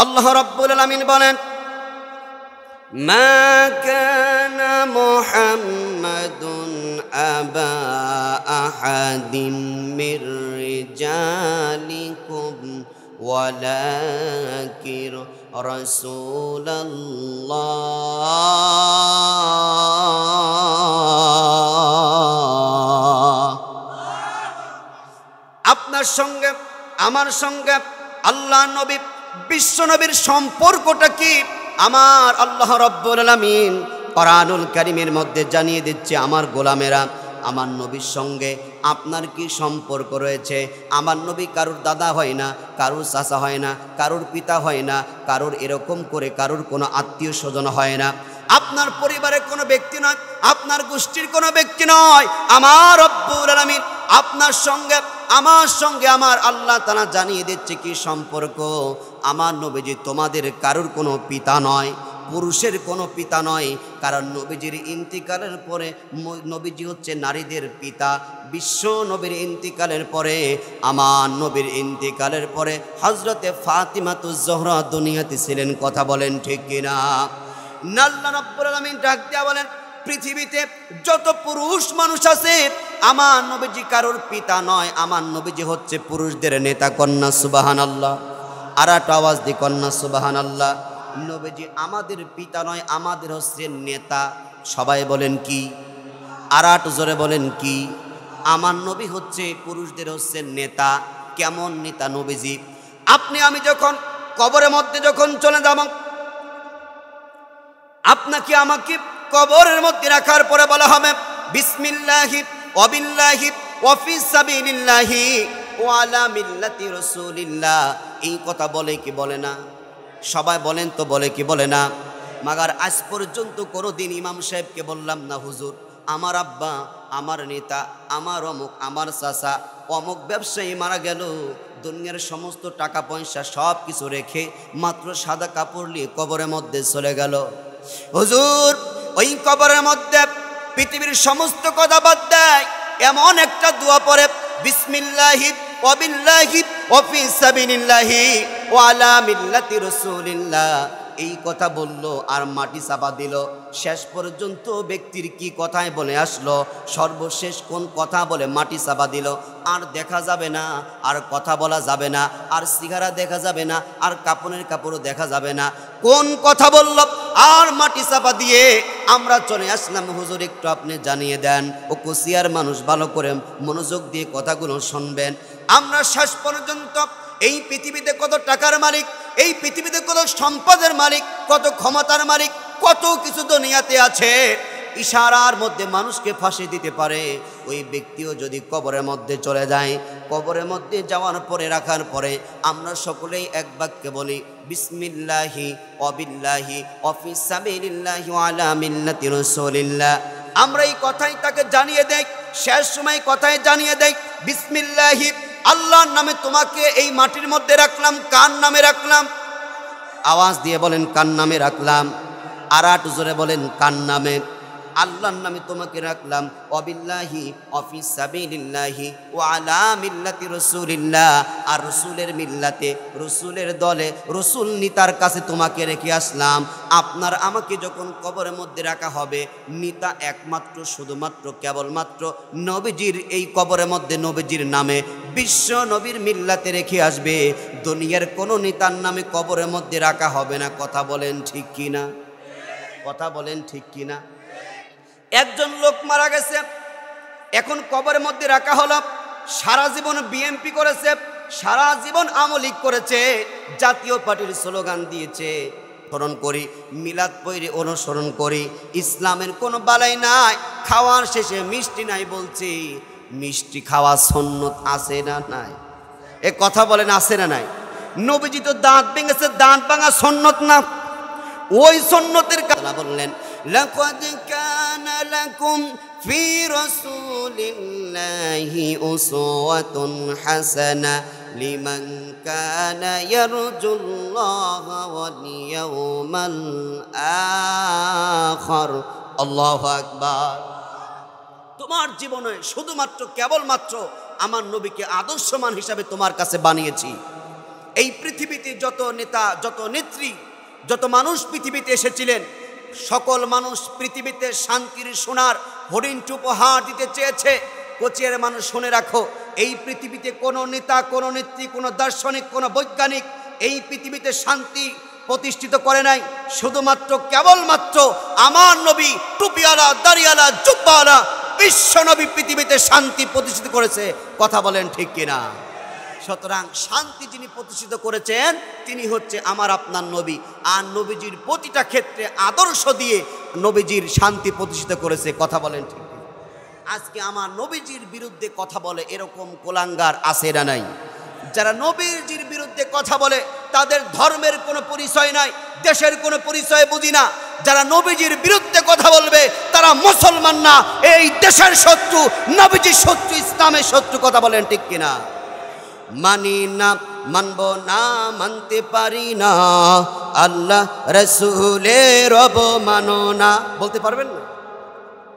আল্লাহ রাব্বুল আলামিন বলেন, মা কানা মুহাম্মাদুন আবা আহাদিম মির রিজালিকুম ওয়ালাকিন রাসূলুল্লাহ। আপনার সঙ্গে আমার সঙ্গে আল্লাহ নবী বিশ্ব নবীর সম্পর্কটা কি? আমার আল্লাহ রাব্বুল আলামিন কোরআনুল কারীমের মধ্যে জানিয়ে দিচ্ছে, আমার গোলামেরা, আমার নবীর সঙ্গে আপনার কি সম্পর্ক রয়েছে? আমার নবী কারুর দাদা হয় না, কারুর চাচা হয় না, কারুর পিতা হয় না, কারুর এরকম করে কারুর কোনো আত্মীয় স্বজন হয় না, আপনার পরিবারের কোনো ব্যক্তি নয়, আপনার গোষ্ঠীর কোনো ব্যক্তি নয়। আমার রব্বুল আলামিন আপনার সঙ্গে আমার সঙ্গে আমার আল্লাহ তাআলা জানিয়ে দিচ্ছে কি সম্পর্ক। আমার নবীজি তোমাদের কারুর কোনো পিতা নয়, পুরুষের কোনো পিতা নয়, কারণ নবীজির ইন্তিকালের পরে নবীজি হচ্ছে নারীদের পিতা। বিশ্ব নবীর ইন্তিকালের পরে, আমার নবীর ইন্তিকালের পরে হযরতে ফাতিমাতুজ জোহরা দুনিয়াতে ছিলেন। কথা বলেন ঠিক কিনা? আল্লাহ রাব্বুল আলামিন ডাক দিয়া বলেন, পৃথিবীতে যত পুরুষ মানুষ আছে আমার নবীজি কারোর পিতা নয়, আমার নবীজি হচ্ছে পুরুষদের নেতা। কন্যা সুবহানাল্লাহ। আর একটা আওয়াজ দি কন্যা সুবহানাল্লাহ। নবীজি আমাদের পিতা নয়, আমাদের হচ্ছে নেতা। সবাই বলেন কি? আর একটু জোরে বলেন কি? আমার নবী হচ্ছে পুরুষদের হচ্ছে নেতা। কেমন নেতা নবীজি? আপনি আমি যখন কবরের মধ্যে যখন চলে যাব, আপনাকে আমাকে কবরের মধ্যে রাখার পরে বলা হবে, বিসমিল্লাহি ওয়া বিল্লাহি ওয়া ফি সাবিলিল্লাহি ওয়া আলা মিল্লাতি রাসূলিল্লাহ। এই কথা বলে কি বলে না? সবাই বলেন তো, বলে কি বলে না? মাগার আজ পর্যন্ত কোনোদিন ইমাম সাহেবকে বললাম না, হুজুর আমার আব্বা, আমার নেতা, আমার অমুক, আমার চাচা অমুক ব্যবসায়ী মারা গেল, দুনিয়ার সমস্ত টাকা পয়সা সব কিছু রেখে মাত্র সাদা কাপড় নিয়ে কবরের মধ্যে চলে গেল। হুজুর ওই কবরের মধ্যে পৃথিবীর সমস্ত কথা বাদ দেয়, এমন একটা দোয়া পড়ে, বিসমিল্লাহি ওয়া বিল্লাহি ওয়া ফি সাবিলিল্লাহি ওয়া আলা মিল্লাতি রাসূলিল্লাহ। এই কথা বলল আর মাটি চাপা দিল। শেষ পর্যন্ত ব্যক্তির কি কথায় বলে আসলো, সর্বশেষ কোন কথা বলে মাটি চাপা দিল। আর দেখা যাবে না, আর কথা বলা যাবে না, আর সিগারা দেখা যাবে না, আর কাপড়ের কাপড়ও দেখা যাবে না। কোন কথা বলল আর মাটি চাপা দিয়ে আমরা চলে আসলাম। হুজুর একটু আপনি জানিয়ে দেন। ও কুশিয়ার মানুষ, ভালো করে মনোযোগ দিয়ে কথাগুলো শুনবেন। আমরা শেষ পর্যন্ত এই পৃথিবীতে কত টাকার মালিক, এই পৃথিবীতে কত সম্পদের মালিক, কত ক্ষমতার মালিক, কত কিছু দুনিয়াতে আছে, ইশারার মধ্যে মানুষকে ফাঁসি দিতে পারে। ওই ব্যক্তিও যদি কবরের মধ্যে চলে যায়, কবরের মধ্যে যাওয়ার পরে রাখার পরে আমরা সকলেই এক বাক্যে বলি, বিসমিল্লাহি ওয়া বিল্লাহি ওয়া ফি সাবিলিল্লাহি ওয়া আলা মিল্লাতি রাসূলিল্লাহ। আমরা এই কথাই তাকে জানিয়ে দেই, শেষ সময় কথাই জানিয়ে দেই, বিসমিল্লাহি, আল্লাহর নামে তোমাকে এই মাটির মধ্যে রাখলাম। কার নামে রাখলাম? আওয়াজ দিয়ে বলেন, কার নামে রাখলাম? আর একটু জোরে বলেন, কার নামে? আল্লাহর নামে তোমাকে রাখলাম। ওয়াবিল্লাহি ওয়া ফি সাবিলিল্লাহি ওয়া আলা মিল্লাতি রাসূলিল্লাহ। আর রাসূলের মিল্লাতে, রাসূলের দলে, রাসূল নিতার কাছে তোমাকে রেখে আসলাম। আপনার আমাকে যখন কবরের মধ্যে রাখা হবে, নিতা একমাত্র শুধুমাত্র কেবলমাত্র নবীজির এই কবরের মধ্যে নবীজির নামে বিশ্ব নবীর মিল্লাতে রেখে আসবে। দুনিয়ার কোনো নেতার নামে কবরের মধ্যে রাখা হবে না। কথা বলেন ঠিক কিনা? কথা বলেন ঠিক কিনা? একজন লোক মারা গেছে, এখন কবরের মধ্যে রাখা হলো। সারা জীবন বিএনপি করেছে, সারা জীবন আওয়ামী লীগ করেছে, জাতীয় পার্টির স্লোগান দিয়েছে, স্মরণ করি, মিলাদ পড়ে অনুসরণ করি, ইসলামের কোনো বালাই নাই। খাওয়ার শেষে মিষ্টি নাই বলছি, মিষ্টি খাওয়া সুন্নত আছে না নাই? এ কথা বলেন, আছে না নাই? নবীজি তো দাঁত ভেঙেছে, দাঁত ভাঙা সুন্নত না? ওই সুন্নতের কথা বললেন, লাকাদ কানা লাকুম ফি রাসূলিল্লাহি উসওয়াতুন হাসানাহ লিমান কানা ইয়ারজুল্লাহা ওয়াল ইয়াওমাল আখির। আল্লাহু আকবার। তোমার জীবনে শুধুমাত্র কেবলমাত্র আমার নবীকে আদর্শমান হিসাবে তোমার কাছে বানিয়েছি। এই পৃথিবীতে যত নেতা, যত নেত্রী, যত মানুষ পৃথিবীতে এসেছিলেন, সকল মানুষ পৃথিবীতে শান্তির সোনার হরিণটি উপহার দিতে চেয়েছে। কোচিয়ার মানুষ শুনে রাখো, এই পৃথিবীতে কোনো নেতা, কোনো নেত্রী, কোনো দার্শনিক, কোনো বৈজ্ঞানিক এই পৃথিবীতে শান্তি প্রতিষ্ঠিত করে নাই। শুধুমাত্র কেবলমাত্র আমার নবী, টুপিওয়ালা, দাড়িওয়ালা, জুব্বাওয়ালা বিশ্ব নবী পৃথিবীতে শান্তি প্রতিষ্ঠিত করেছে। কথা বলেন ঠিক কিনা? সুতরাং শান্তি যিনি প্রতিষ্ঠিত করেছেন তিনি হচ্ছে আমার আপনার নবী। আর নবীজির প্রতিটা ক্ষেত্রে আদর্শ দিয়ে নবীজির শান্তি প্রতিষ্ঠিত করেছে। কথা বলেন ঠিক? আজকে আমার নবীজির বিরুদ্ধে কথা বলে এরকম কোলাঙ্গার আছে না নাই? যারা নবীজির বিরুদ্ধে কথা বলে তাদের ধর্মের কোনো পরিচয় নাই, দেশের কোনো পরিচয় বুঝি না। যারা নবীজির বিরুদ্ধে কথা বলবে তারা মুসলমান না, এই দেশের শত্রু, নবীজির শত্রু, ইসলামের শত্রু। কথা বলেন ঠিক কিনা? মানি না, মানব না, মানতে পারি না, আল্লাহ রাসূলের অবমাননা। বলতে পারবেন না?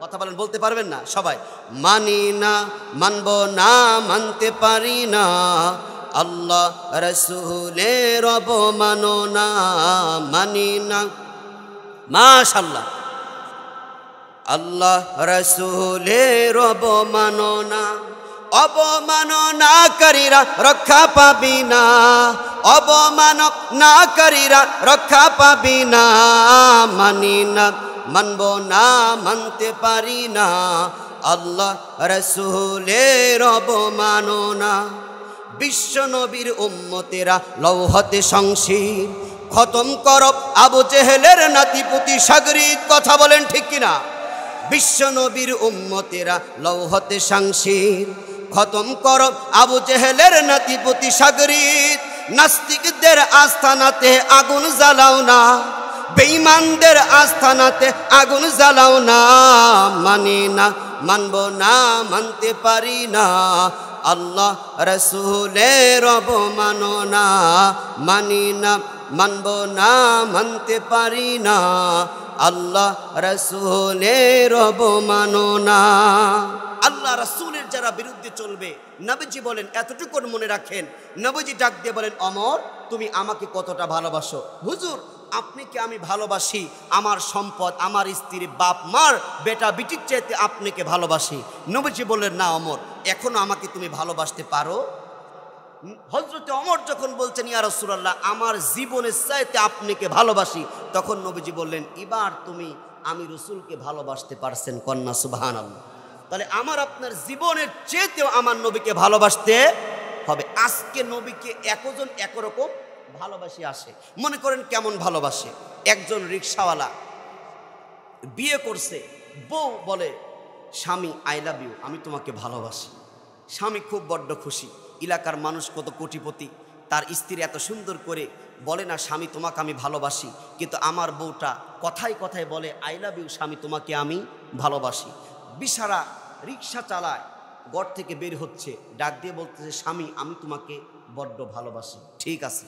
কথা বলেন, বলতে পারবেন না সবাই? মানি না, মানব না, মানতে পারি না, আল্লাহ রাসূলের অবমাননা। মানি না, মাশাআল্লাহ, আল্লাহ রাসূলের অবমাননা। অবমাননাকারীরা রক্ষা পাবি না, অবমাননাকারীরা রক্ষা পাবি না। মানি না, মানব না, মানতে পারি না, আল্লাহ রাসূলের অবমাননা। বিশ্ব নবীর উম্মতেরা লৌহতে সংশির, খতম করব আবু জেহেলের নাতিপুতি সাগরিদ। কথা বলেন ঠিক কিনা? বিশ্ব নবীর উম্মতেরা লৌহতে সংশির, খতম করব আবু জেহেলের নাতিপুতি সাগরিদ। নাস্তিকদের আস্থানাতে আগুন জ্বালাও না, বেঈমানদের আস্থানাতে আগুন জ্বালাও না। মানি না, মানব না, মানতে পারি না, আল্লাহ রাসূলের অবমাননা। মানি না, মানব না, মানতে পারি না, আল্লাহ রাসূলের অবমাননা। আল্লাহ রাসূলের যারা বিরুদ্ধে চলবে, নবীজি বলেন এতটুকু মনে রাখেন, নবীজি ডাক দিয়ে বলেন, অমর তুমি আমাকে কতটা ভালোবাসো? হুজুর আপনি কি আমি ভালোবাসি আমার সম্পদ, আমার স্ত্রী, বাপ মার, বেটা বিটির চাইতে আপনাকে ভালোবাসি। নবীজি বললেন, না অমর, এখনো আমাকে তুমি ভালোবাসতে পারো? হযরতে ওমর যখন বলছেন, ইয়া রাসূলুল্লাহ আমার জীবনের চাইতে আপনাকে ভালোবাসি, তখন নবীজি বললেন, এবার তুমি আমি রাসূলকে ভালোবাসতে পারছেন? কন্যা সুবহানাল্লাহ। তাহলে আমার আপনার জীবনের চেয়েতেও আমার নবীকে ভালোবাসতে হবে। আজকে নবীকে একজন একরকম ভালোবাসি আসে। মনে করেন কেমন ভালোবাসে? একজন রিকশাওয়ালা বিয়ে করছে, বউ বলে, স্বামী আই লাভ ইউ, আমি তোমাকে ভালোবাসি। স্বামী খুব বড্ড খুশি। এলাকার মানুষ কত কোটিপতি, তার স্ত্রী এত সুন্দর করে বলে না, স্বামী তোমাকে আমি ভালোবাসি, কিন্তু আমার বউটা কথায় কথায় বলে আই লাভ ইউ, স্বামী তোমাকে আমি ভালোবাসি। বিশারা রিক্সা চালায়, ঘর থেকে বের হচ্ছে, ডাক দিয়ে বলতেছে, স্বামী আমি তোমাকে বড্ড ভালোবাসি। ঠিক আছে,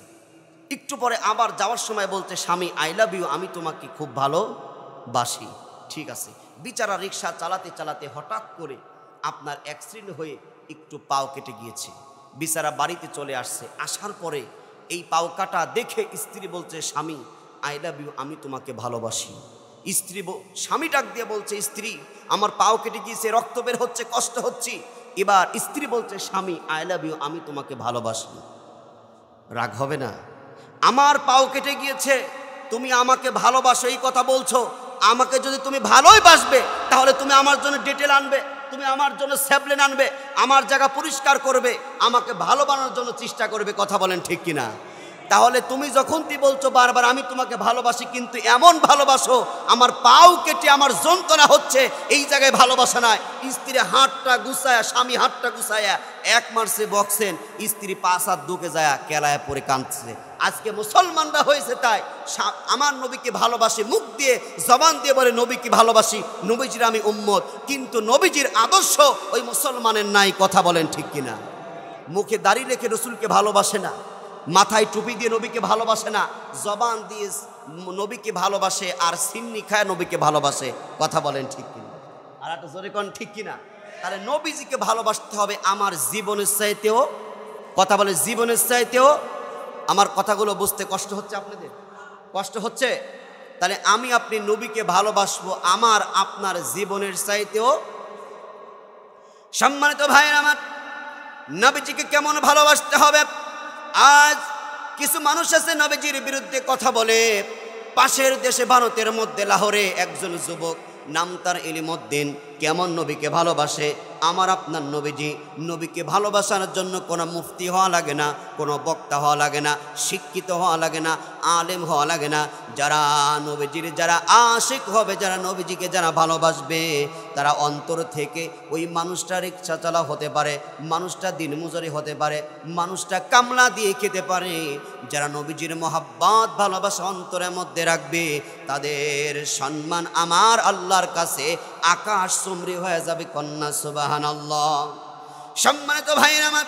একটু পরে আবার যাওয়ার সময় বলতে, স্বামী আই লাভ ইউ, আমি তোমাকে খুব ভালোবাসি। ঠিক আছে, বিচারা রিক্সা চালাতে চালাতে হঠাৎ করে আপনার অ্যাক্সিডেন্ট হয়ে একটু পাও কেটে গিয়েছে। বিচারা বাড়িতে চলে আসছে, আসার পরে এই পাও কাটা দেখে স্ত্রী বলছে, স্বামী আই লাভ ইউ, আমি তোমাকে ভালোবাসি। স্বামী ডাক দিয়ে বলছে, স্ত্রী আমার পাও কেটে গিয়েছে, রক্ত বের হচ্ছে, কষ্ট হচ্ছে। এবার স্ত্রী বলছে, স্বামী আই লাভ ইউ, আমি তোমাকে ভালোবাসি। রাগ হবে না? আমার পাও কেটে গিয়েছে, তুমি আমাকে ভালোবাসো এই কথা বলছো। আমাকে যদি তুমি ভালোই বাসবে তাহলে তুমি আমার জন্য ডেটেল আনবে, তুমি আমার জন্য স্যাবলেন আনবে, আমার জায়গা পরিষ্কার করবে, আমাকে ভালো বানানোর জন্য চেষ্টা করবে। কথা বলেন ঠিক কিনা? তাহলে তুমি যখন বলছো বারবার আমি তোমাকে ভালোবাসি, কিন্তু এমন ভালোবাসো আমার পাও কেটে আমার যন্ত্রণা হচ্ছে, এই জায়গায় ভালোবাসা নয়। স্ত্রী হাতটা গুছায়া, স্বামী হাতটা গুছায়া এক মারছে বক্সেন, স্ত্রী পাঁচ হাত দুকে যায় কেলায় পরে কাঁদছে। আজকে মুসলমানরা হয়েছে তাই, আমার নবীকে ভালোবাসি, মুখ দিয়ে জবান দিয়ে বলে নবীকে ভালোবাসি, নবীজির আমি উম্মত, কিন্তু নবীজির আদর্শ ওই মুসলমানের নাই। কথা বলেন ঠিক কিনা? মুখে দাড়ি রেখে রসুলকে ভালোবাসে না, মাথায় টুপি দিয়ে নবীকে ভালোবাসে না, জবান দিয়ে নবীকে ভালোবাসে আর সিন্নি খায় নবীকে ভালোবাসে। কথা বলেন ঠিক কিনা? আর একটা জোরে কোন ঠিক কিনা? তাহলে নবীজিকে ভালোবাসতে হবে আমার জীবনের চাইতেও। কথা বলে জীবনের চাইতেও, আমার কথাগুলো বুঝতে কষ্ট হচ্ছে আপনাদের? কষ্ট হচ্ছে? তাহলে আমি আপনি নবীকে ভালোবাসবো আমার আপনার জীবনের চাইতেও। সম্মানিত ভাইয়ের আমার, নবীজিকে কেমন ভালোবাসতে হবে? আজ কিছু মানুষ আছে নবীজির বিরুদ্ধে কথা বলে। পাশের দেশে ভারতের মধ্যে লাহোরে একজন যুবক নাম তার ইলিমউদ্দিন কেমন নবীকে ভালোবাসে। আমার আপনার নবীজি, নবীকে ভালোবাসার জন্য কোনো মুফতি হওয়া লাগে না, কোনো বক্তা হওয়া লাগে না, শিক্ষিত হওয়া লাগে না, আলেম হওয়া লাগে না। যারা নবীজির যারা আশিক হবে, যারা নবীজিকে যারা ভালোবাসবে, তারা অন্তর থেকে ওই মানুষটা রিক্সা চালা হতে পারে, মানুষটা দিনমজুরি হতে পারে, মানুষটা কামলা দিয়ে খেতে পারে। যারা নবীজির মহাব্বত ভালোবাসা অন্তরের মধ্যে রাখবে, তাদের সম্মান আমার আল্লাহর কাছে আকাশ চুম্বি হয়ে যাবে। কন্যা সুবহানাল্লাহ। সম্মানিত ভাইরা আমার,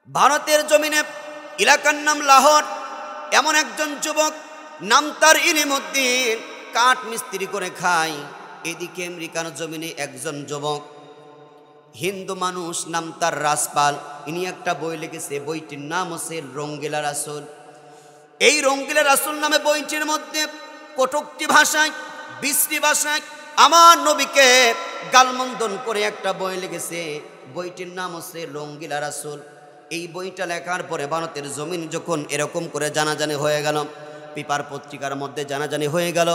ভারতের জমিনে এলাকার নাম লাহোর, এমন একজন যুবক নাম তার ইলিমউদ্দিন, কাঠ মিস্ত্রি করে খায়। এদিকে আমেরিকার জমিনে একজন যুবক হিন্দু মানুষ নাম তার রাসপাল, ইনি একটা বই লিখেছে, বইটির নাম হচ্ছে রঙ্গিলা রাসূল। এই রঙ্গিলা রাসূল নামে বইটির মধ্যে কটূক্তি ভাষায়, বিশ্রী ভাষায় আমার নবীকে গালমন্দন করে একটা বই লিখেছে, বইটির নাম হচ্ছে রঙ্গিলা রাসূল। এই বইটা লেখার পরে ভারতের জমিন যখন এরকম করে জানাজানি হয়ে গেল, পেপার পত্রিকার মধ্যে জানাজানি হয়ে গেল,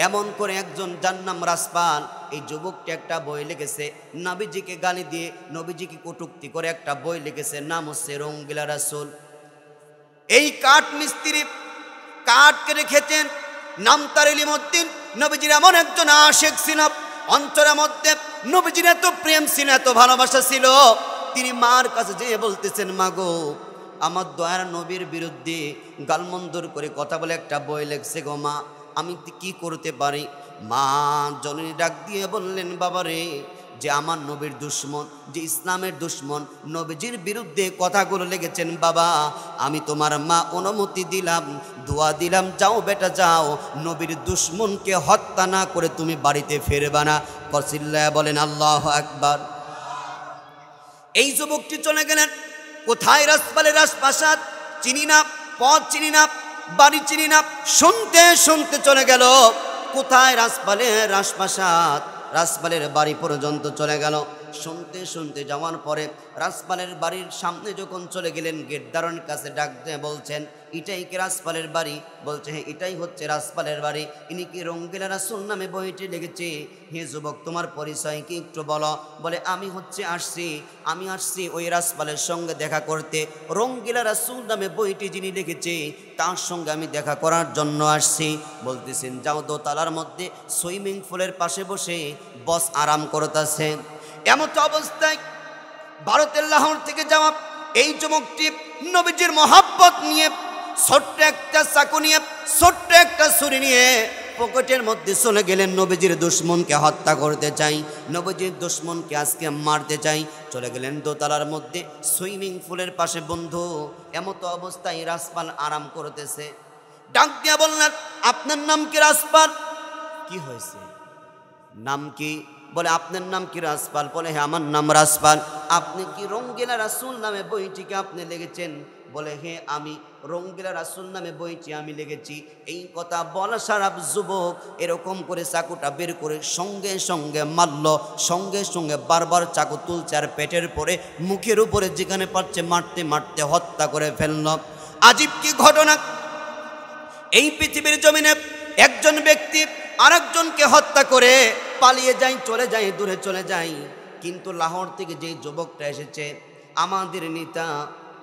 এমন করে একজন যার নাম রাসপাল, এই যুবকটি একটা বই লিখেছে, নবীজিকে গালি দিয়ে, নবীজিকে কটূক্তি করে একটা বই লিখেছে, নাম হচ্ছে রঙ্গিলা রাসূল। এই কাঠ মিস্ত্রি কাঠ কেটে খেতেন, নাম তার ইলিমউদ্দিন। নবীজির এমন একজন আশিক ছিল, অন্তরের মধ্যে নবীজির এত প্রেম ছিল, এত ভালোবাসা ছিল, তিনি মার কাছে যেয়ে বলতেছেন, মা গো, আমার দয়ার নবীর বিরুদ্ধে গালমন্দর করে কথা বলে একটা বই লেখছে গো মা, আমি কি করতে পারি? মা জননী ডাক দিয়ে বললেন, বাবা রে, যে আমার নবীর দুশ্মন, যে ইসলামের দুশ্মন, নবীজির বিরুদ্ধে কথাগুলো লেগেছেন, বাবা আমি তোমার মা অনুমতি দিলাম, দোয়া দিলাম, যাও বেটা যাও, নবীর দুশ্মনকে হত্যা না করে তুমি বাড়িতে ফিরবা না। চিল্লায়া বলেন আল্লাহু আকবার। এই যুবকটি চলে গেলেন কোথায়? রাসপালের রাজপ্রাসাদ চিনি না, পথ চিনি না, বাড়ি চিনি না, শুনতে শুনতে চলে গেল কোথায়? রাসপালের রাজপ্রাসাদ, রাসপালের বাড়ি পর্যন্ত চলে গেল। শুনতে শুনতে যাওয়ার পরে রাসপালের বাড়ির সামনে যখন চলে গেলেন, গেটদারের কাছে ডাক দিয়ে বলছেন, এটাই কি রাসপালের বাড়ি? বলছে, হ্যাঁ এটাই হচ্ছে রাসপালের বাড়ি। ইনি কি রঙ্গিলা রাসূল নামে বইটি লিখেছে? হে যুবক, তোমার পরিচয় কি একটু বলো। বলে, আমি আসছি ওই রাসপালের সঙ্গে দেখা করতে। রঙ্গিলা রাসূল নামে বইটি যিনি লিখেছে, তার সঙ্গে আমি দেখা করার জন্য আসছি। বলতেছেন, যাও দোতলার মধ্যে সুইমিং পুলের পাশে বসে বস আরাম করতেছে। এমত অবস্থায় ভারতের লাহোর থেকে যাওয়া এই যুবকটি নবীজির মহাব্বত নিয়ে, ছোট্ট একটা চাকু নিয়ে, ছোট্ট একটা ছুরি নিয়ে পকেটের মধ্যে চলে গেলেন। নবীজির দুশ্মনকে হত্যা করতে চাই, নবীজির দুশ্মনকে আজকে মারতে চাই। চলে গেলেন দোতলার মধ্যে সুইমিং পুলের পাশে। বন্ধু, এমত অবস্থায় রাসপাল আরাম করতেছে। ডাক দিয়া বললেন, আপনার নাম কি? রাসপাল। কি হয়েছে? নাম কি? বলে, আপনার নাম কি? রাসপাল। বলে, হ্যাঁ আমার নাম রাসপাল। আপনি কি রঙ্গিলা রাসূল নামে বইটিকে আপনি লিখেছেন? বলে, হ্যাঁ আমি রঙ্গিলা রাসূল নামে বইটি আমি লিখেছি। এই কথা বলা সারা যুবক এরকম করে চাকুটা বের করে সঙ্গে সঙ্গে মারল, সঙ্গে সঙ্গে বারবার চাকু তুলছে আর পেটের পরে, মুখের উপরে যেখানে পারছে মারতে মারতে হত্যা করে ফেলল। আজীব কি ঘটনা! এই পৃথিবীর জমিনে একজন ব্যক্তি আরেকজনকে হত্যা করে পালিয়ে যায়, চলে যায়, দূরে চলে যায়। কিন্তু লাহোর থেকে যে যুবকটা এসেছে, আমাদের নেতা,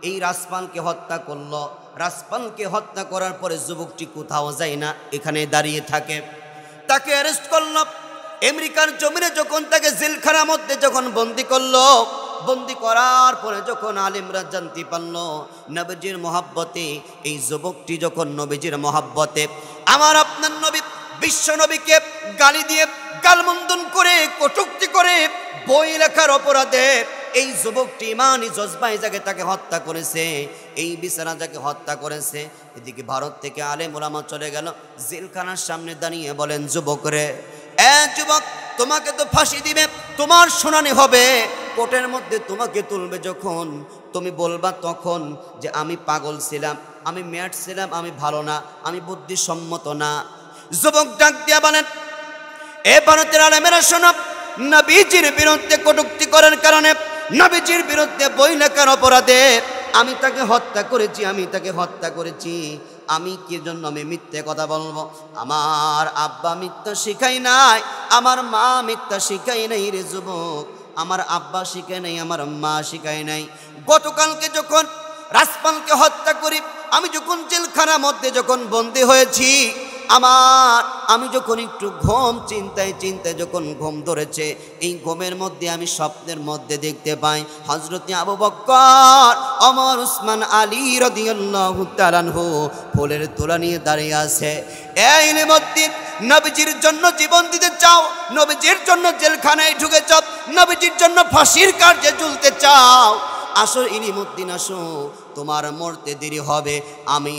এই রাসপালকে হত্যা করলো। রাসপালকে হত্যা করার পরে যুবকটি কোথাও যায় না, এখানে দাঁড়িয়ে থাকে। তাকে অ্যারেস্ট করলো। আমেরিকার জমিনে যখন তাকে জেলখানার মধ্যে যখন বন্দি করলো, বন্দি করার পরে যখন আলেমরা জানতে পারলো নবীজির মহাব্বতে, এই যুবকটি যখন নবীজির মহাব্বতে আমার আপনার নবী বিশ্ব নবীকে গালি দিয়ে, গালমন্দন করে, কটূক্তি করে, বই লেখার অপরাধে এই যুবকটি ইমানি জজবায় যাকে তাকে হত্যা করেছে, এই বিচারা যাকে হত্যা করেছে। এদিকে ভারত থেকে আলেম ওলামা চলে গেল, জেলখানার সামনে দাঁড়িয়ে বলেন, যুবক রে, যুবক, তোমাকে তো ফাঁসি দিবে, তোমার শুনানি হবে, কোর্টের মধ্যে তোমাকে তুলবে যখন, তুমি বলবা তখন যে আমি পাগল ছিলাম, আমি ম্যাট ছিলাম, আমি ভালো না, আমি বুদ্ধিসম্মত না। যুবক ডাক দিয়া বলেন, এ ভারতের আলেমেরা শোনো, নবীজির বিরুদ্ধে কটূক্তি করার কারণে, নবীজির বিরুদ্ধে বই লেখার অপরাধে আমি তাকে হত্যা করেছি, আমি তাকে হত্যা করেছি। আমি কি জন্য আমি মিথ্যে কথা বলবো? আমার আব্বা মিথ্যা শিখাই নাই, আমার মা মিথ্যা শিখাই নাই রে যুবক, আমার আব্বা শিখায় নাই, আমার মা শিখায় নাই। গতকালকে যখন রাজপালকে হত্যা করি, আমি যখন জেলখানার মধ্যে যখন বন্দী হয়েছি, আমি যখন একটু ঘুম চিন্তায় যখন ঘুম ধরেছে, এই ঘুমের মধ্যে আমি স্বপ্নের মধ্যে দেখতে পাই হযরত আবু বকর, ওমর, উসমান, আলী রাদিয়াল্লাহু তাআলা আনহু ফুলের তোড়া নিয়ে দাঁড়িয়ে আছে। এই ইলমুদ্দিন, নবীজির জন্য জীবন দিতে চাও, নবীজির জন্য জেলখানায় ঢুকেছ, নবীজির জন্য ফাঁসির কার্যে ঝুলতে চাও, আসো ইলমুদ্দিন আসো, তোমার মরতে দেরি হবে। আমি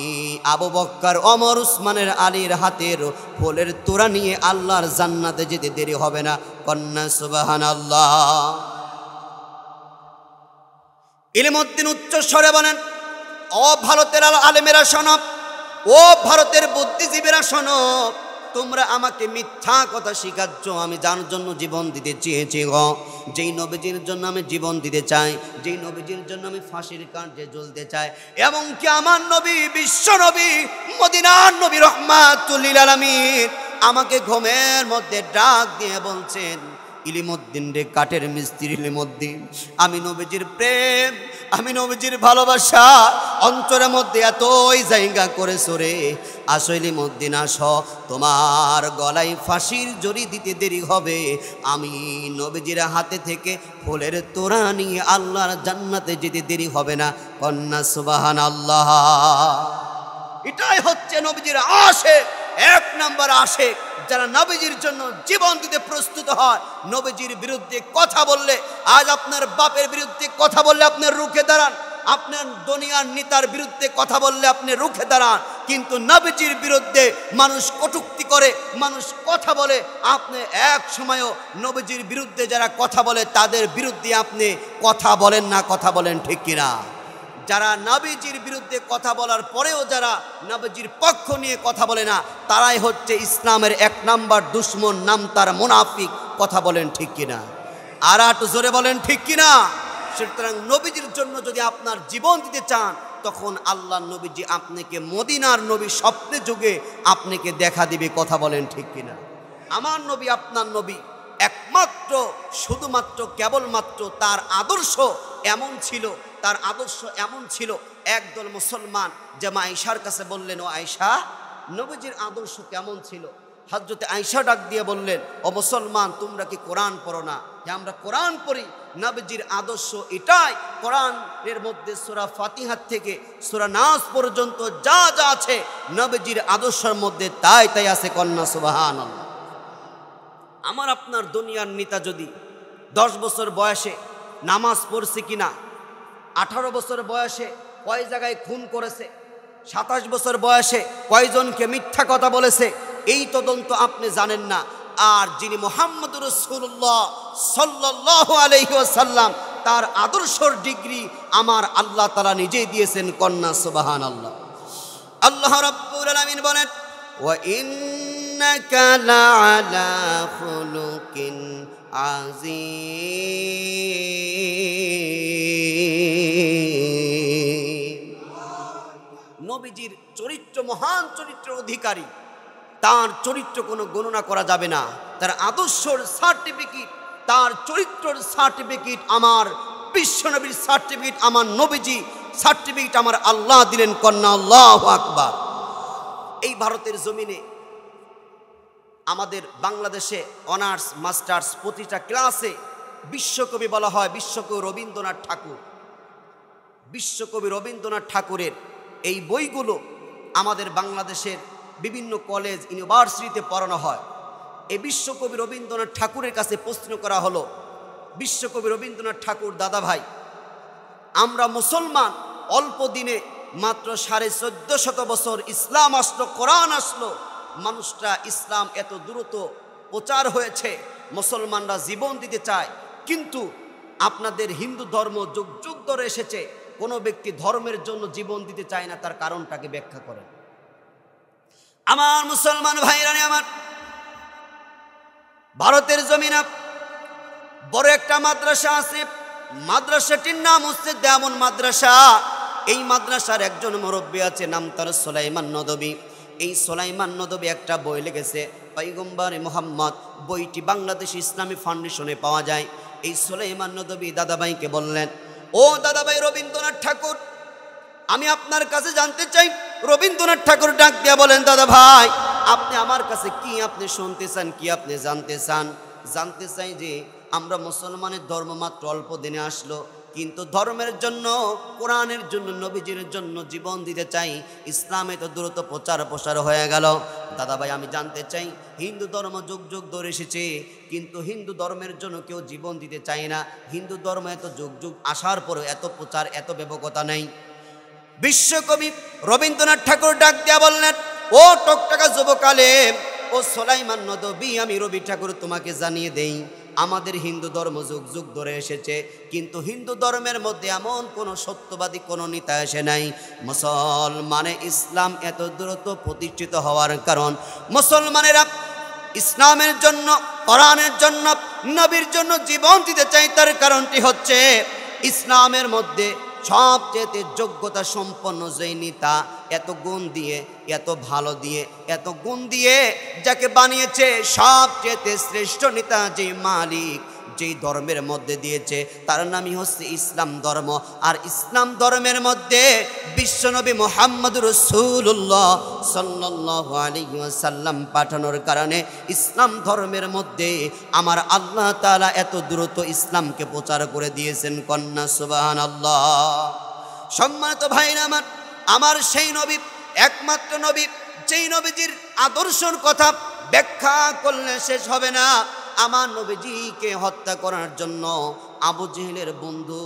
আবু বকর, ওমর, উসমানের, আলীর হাতের ফুলের তোড়া নিয়ে আল্লাহর জান্নাতে যেতে দেরি হবে না। কন্যা সুবহানাল্লাহ। ইলমুদ্দিন উচ্চ স্বরে বলেন, ও ভারতের আলেমেরা শোনো, ও ভারতের বুদ্ধিজীবীরা শোনো, তোমরা আমাকে মিথ্যা কথা শিখাচ্ছ। আমি যার জন্য জীবন দিতে চেয়েছি গো, যেই নবীজির জন্য আমি জীবন দিতে চাই, যেই নবীজির জন্য আমি ফাঁসির কার্যে জ্বলতে চাই, এবং কি আমার নবী, বিশ্ব নবী, মদিনার নবী রহমাতুল লিল আলামিন আমাকে ঘুমের মধ্যে ডাক দিয়ে বলছেন, ইলমুদ্দিন রে, কাঠের মিস্ত্রি ইলমুদ্দিন, আমি নবীজির প্রেম, আমি নবীজির ভালোবাসা অন্তরের মধ্যে এতই জায়গা করেছো রে, আসো ইলমুদ্দিন আসো, তোমার গলায় ফাঁসির জড়ি দিতে দেরি হবে। আমি নবীজির হাতে থেকে ফুলের তোড়া নিয়ে আল্লাহর জান্নাতে যেতে দেরি হবে না। কন্যা সুবহানাল্লাহ। এটাই হচ্ছে নবীজির আশিক, এক নাম্বার আশিক, যারা নবীজির জন্য জীবন দিতে প্রস্তুত হয়। নবীজির বিরুদ্ধে কথা বললে, আজ আপনার বাপের বিরুদ্ধে কথা বললে আপনি রুখে দাঁড়ান, আপনার দুনিয়ার নেতার বিরুদ্ধে কথা বললে আপনি রুখে দাঁড়ান, কিন্তু নবীজির বিরুদ্ধে মানুষ কটূক্তি করে, মানুষ কথা বলে, আপনি এক সময়ও নবীজির বিরুদ্ধে যারা কথা বলে তাদের বিরুদ্ধে আপনি কথা বলেন না। কথা বলেন ঠিক কিনা? যারা নবীজির বিরুদ্ধে কথা বলার পরেও যারা নবীজির পক্ষ নিয়ে কথা বলে না, তারাই হচ্ছে ইসলামের এক নাম্বার দুশ্মন, নাম তার মুনাফিক। কথা বলেন ঠিক কিনা? আর একটু জোরে বলেন ঠিক কিনা? সুতরাং নবীজির জন্য যদি আপনার জীবন দিতে চান, তখন আল্লাহর নবীজি আপনাকে, মদিনার নবী স্বপ্নে যুগে আপনাকে দেখা দিবে। কথা বলেন ঠিক কিনা? আমার নবী, আপনার নবী একমাত্র, শুধুমাত্র, কেবলমাত্র তার আদর্শ এমন ছিল, তার আদর্শ এমন ছিল, একদল মুসলমান যে মা আয়েশার কাছে বললেন, ও আয়েশা, নবীজির আদর্শ কেমন ছিল? হযরত আয়েশা ডাক দিয়ে বললেন, ও মুসলমান, তোমরা কি কোরআন পড়ো না? যে আমরা কোরআন পড়ি। নবীজির আদর্শ এটাই, কোরআনের মধ্যে সূরা ফাতিহা থেকে সূরা নাস পর্যন্ত যা যা আছে নবীজির আদর্শের মধ্যে তাই তাই আছে। কন্যা সুবহানাল্লাহ। আমার আপনার দুনিয়ার নেতা যদি 10 বছর বয়সে নামাজ পড়ছে কিনা, 18 বছর বয়সে কয় জায়গায় খুন করেছে, 27 বছর বয়সে কয়জনকে মিথ্যা কথা বলেছে, এই তদন্ত আপনি জানেন না। আর যিনি মুহাম্মদুর রাসূলুল্লাহ সাল্লাল্লাহু আলাইহি ওয়াসাল্লাম, তার আদর্শের ডিগ্রি আমার আল্লাহ তাআলা নিজেই দিয়েছেন। কন্যা সুবহানাল্লাহ। আল্লাহ রাব্বুল আলামিন বলেন, ওয়া ইন্নাকা লাআলা খুলুকিন আযীম। নবীজির চরিত্র, মহান চরিত্রের অধিকারী, তার চরিত্র কোনো গণনা করা যাবে না। তার আদর্শের সার্টিফিকেট, তার চরিত্রের সার্টিফিকেট আমার বিশ্বনবীর সার্টিফিকেট, আমার নবীজি সার্টিফিকেট আমার আল্লাহ দিলেন। কন্যা আল্লাহু আকবার। এই ভারতের জমিনে, আমাদের বাংলাদেশে অনার্স, মাস্টার্স প্রতিটা ক্লাসে বিশ্বকবি বলা হয় বিশ্বকবি রবীন্দ্রনাথ ঠাকুর। বিশ্বকবি রবীন্দ্রনাথ ঠাকুরের এই বইগুলো আমাদের বাংলাদেশের বিভিন্ন কলেজ, ইউনিভার্সিটিতে পড়ানো হয়। এই বিশ্বকবি রবীন্দ্রনাথ ঠাকুরের কাছে প্রশ্ন করা হলো, বিশ্বকবি রবীন্দ্রনাথ ঠাকুর দাদা ভাই, আমরা মুসলমান, অল্প দিনে মাত্র 1450 বছর ইসলাম আসলো, কোরআন আসলো, মানুষরা ইসলাম এত দ্রুত প্রচার হয়েছে, মুসলমানরা জীবন দিতে চায়, কিন্তু আপনাদের হিন্দু ধর্ম যুগ যুগ ধরে এসেছে, কোনো ব্যক্তি ধর্মের জন্য জীবন দিতে চায় না, তার কারণটাকে ব্যাখ্যা করেন। আমার মুসলমান ভাইরা, আমার ভারতের জমিনে বড় একটা মাদ্রাসা আছে। মাদ্রাসাটির নাম হচ্ছে দেওবন্দ মাদ্রাসা। এই মাদ্রাসার একজন মুরব্বী আছে, নাম তার সুলাইমান নদভী। এই সুলাইমান নদভী একটা বই লিখেছে, পয়গম্বরে মুহাম্মদ। বইটি বাংলাদেশ ইসলামী ফাউন্ডেশনে পাওয়া যায়। এই সুলাইমান নদভী দাদাভাইকে বললেন, ও দাদাভাই রবীন্দ্রনাথ ঠাকুর, আমি আপনার কাছে জানতে চাই। রবীন্দ্রনাথ ঠাকুর ডাক দিয়া বলেন, দাদা ভাই, আপনি আমার কাছে কি আপনি শুনতে চান, কি আপনি জানতে চান? জানতে চাই যে আমরা মুসলমানের ধর্ম মাত্র অল্প দিনে আসলো, কিন্তু ধর্মের জন্য, কোরআনের জন্য, নবীজির জন্য জীবন দিতে চাই। ইসলামে তো দ্রুত প্রচার প্রসার হয়ে গেল। দাদা ভাই, আমি জানতে চাই, হিন্দু ধর্ম যুগ যুগ ধরে এসেছে, কিন্তু হিন্দু ধর্মের জন্য কেউ জীবন দিতে চায় না। হিন্দু ধর্ম এত যুগ যুগ আসার পরেও এত প্রচার, এত ব্যাপকতা নেই। বিশ্বকবি রবীন্দ্রনাথ ঠাকুর ডাক দিয়া বললেন, ও টকটকা যুবকালে, ও সুলাইমান নদভী, আমি রবি ঠাকুর তোমাকে জানিয়ে দেই, আমাদের হিন্দু ধর্ম যুগ যুগ ধরে এসেছে, কিন্তু হিন্দু ধর্মের মধ্যে এমন কোনো সত্যবাদী কোনো নেতা এসে নাই। মুসলমানে ইসলাম এত দ্রুত প্রতিষ্ঠিত হওয়ার কারণ, মুসলমানেরা ইসলামের জন্য, কোরআনের জন্য, নবীর জন্য জীবন দিতে চাই। তার কারণটি হচ্ছে, ইসলামের মধ্যে সবচেয়ে যোগ্যতা সম্পন্ন যেই নেতা, এত গুণ দিয়ে, এত ভালো দিয়ে, এত গুণ দিয়ে যাকে বানিয়েছে, সবচেয়ে শ্রেষ্ঠ নেতা যে মালিক, যেই ধর্মের মধ্যে দিয়েছে, তার নামই হচ্ছে ইসলাম ধর্ম। আর ইসলাম ধর্মের মধ্যে বিশ্বনবী মুহাম্মদুর রাসূলুল্লাহ সাল্লাল্লাহু আলাইহি ওয়াসাল্লাম পাঠানোর কারণে ইসলাম ধর্মের মধ্যে আমার আল্লাহ তাআলা এত দ্রুত ইসলামকে প্রচার করে দিয়েছেন। কন্যা সুবহানাল্লাহ। সম্মানিত ভাইরা আমার সেই নবী, একমাত্র নবী, যেই নবীজির আদর্শের কথা ব্যাখ্যা করলে শেষ হবে না। আমার নবীজিকে হত্যা করার জন্য আবু জেহেলের বন্ধু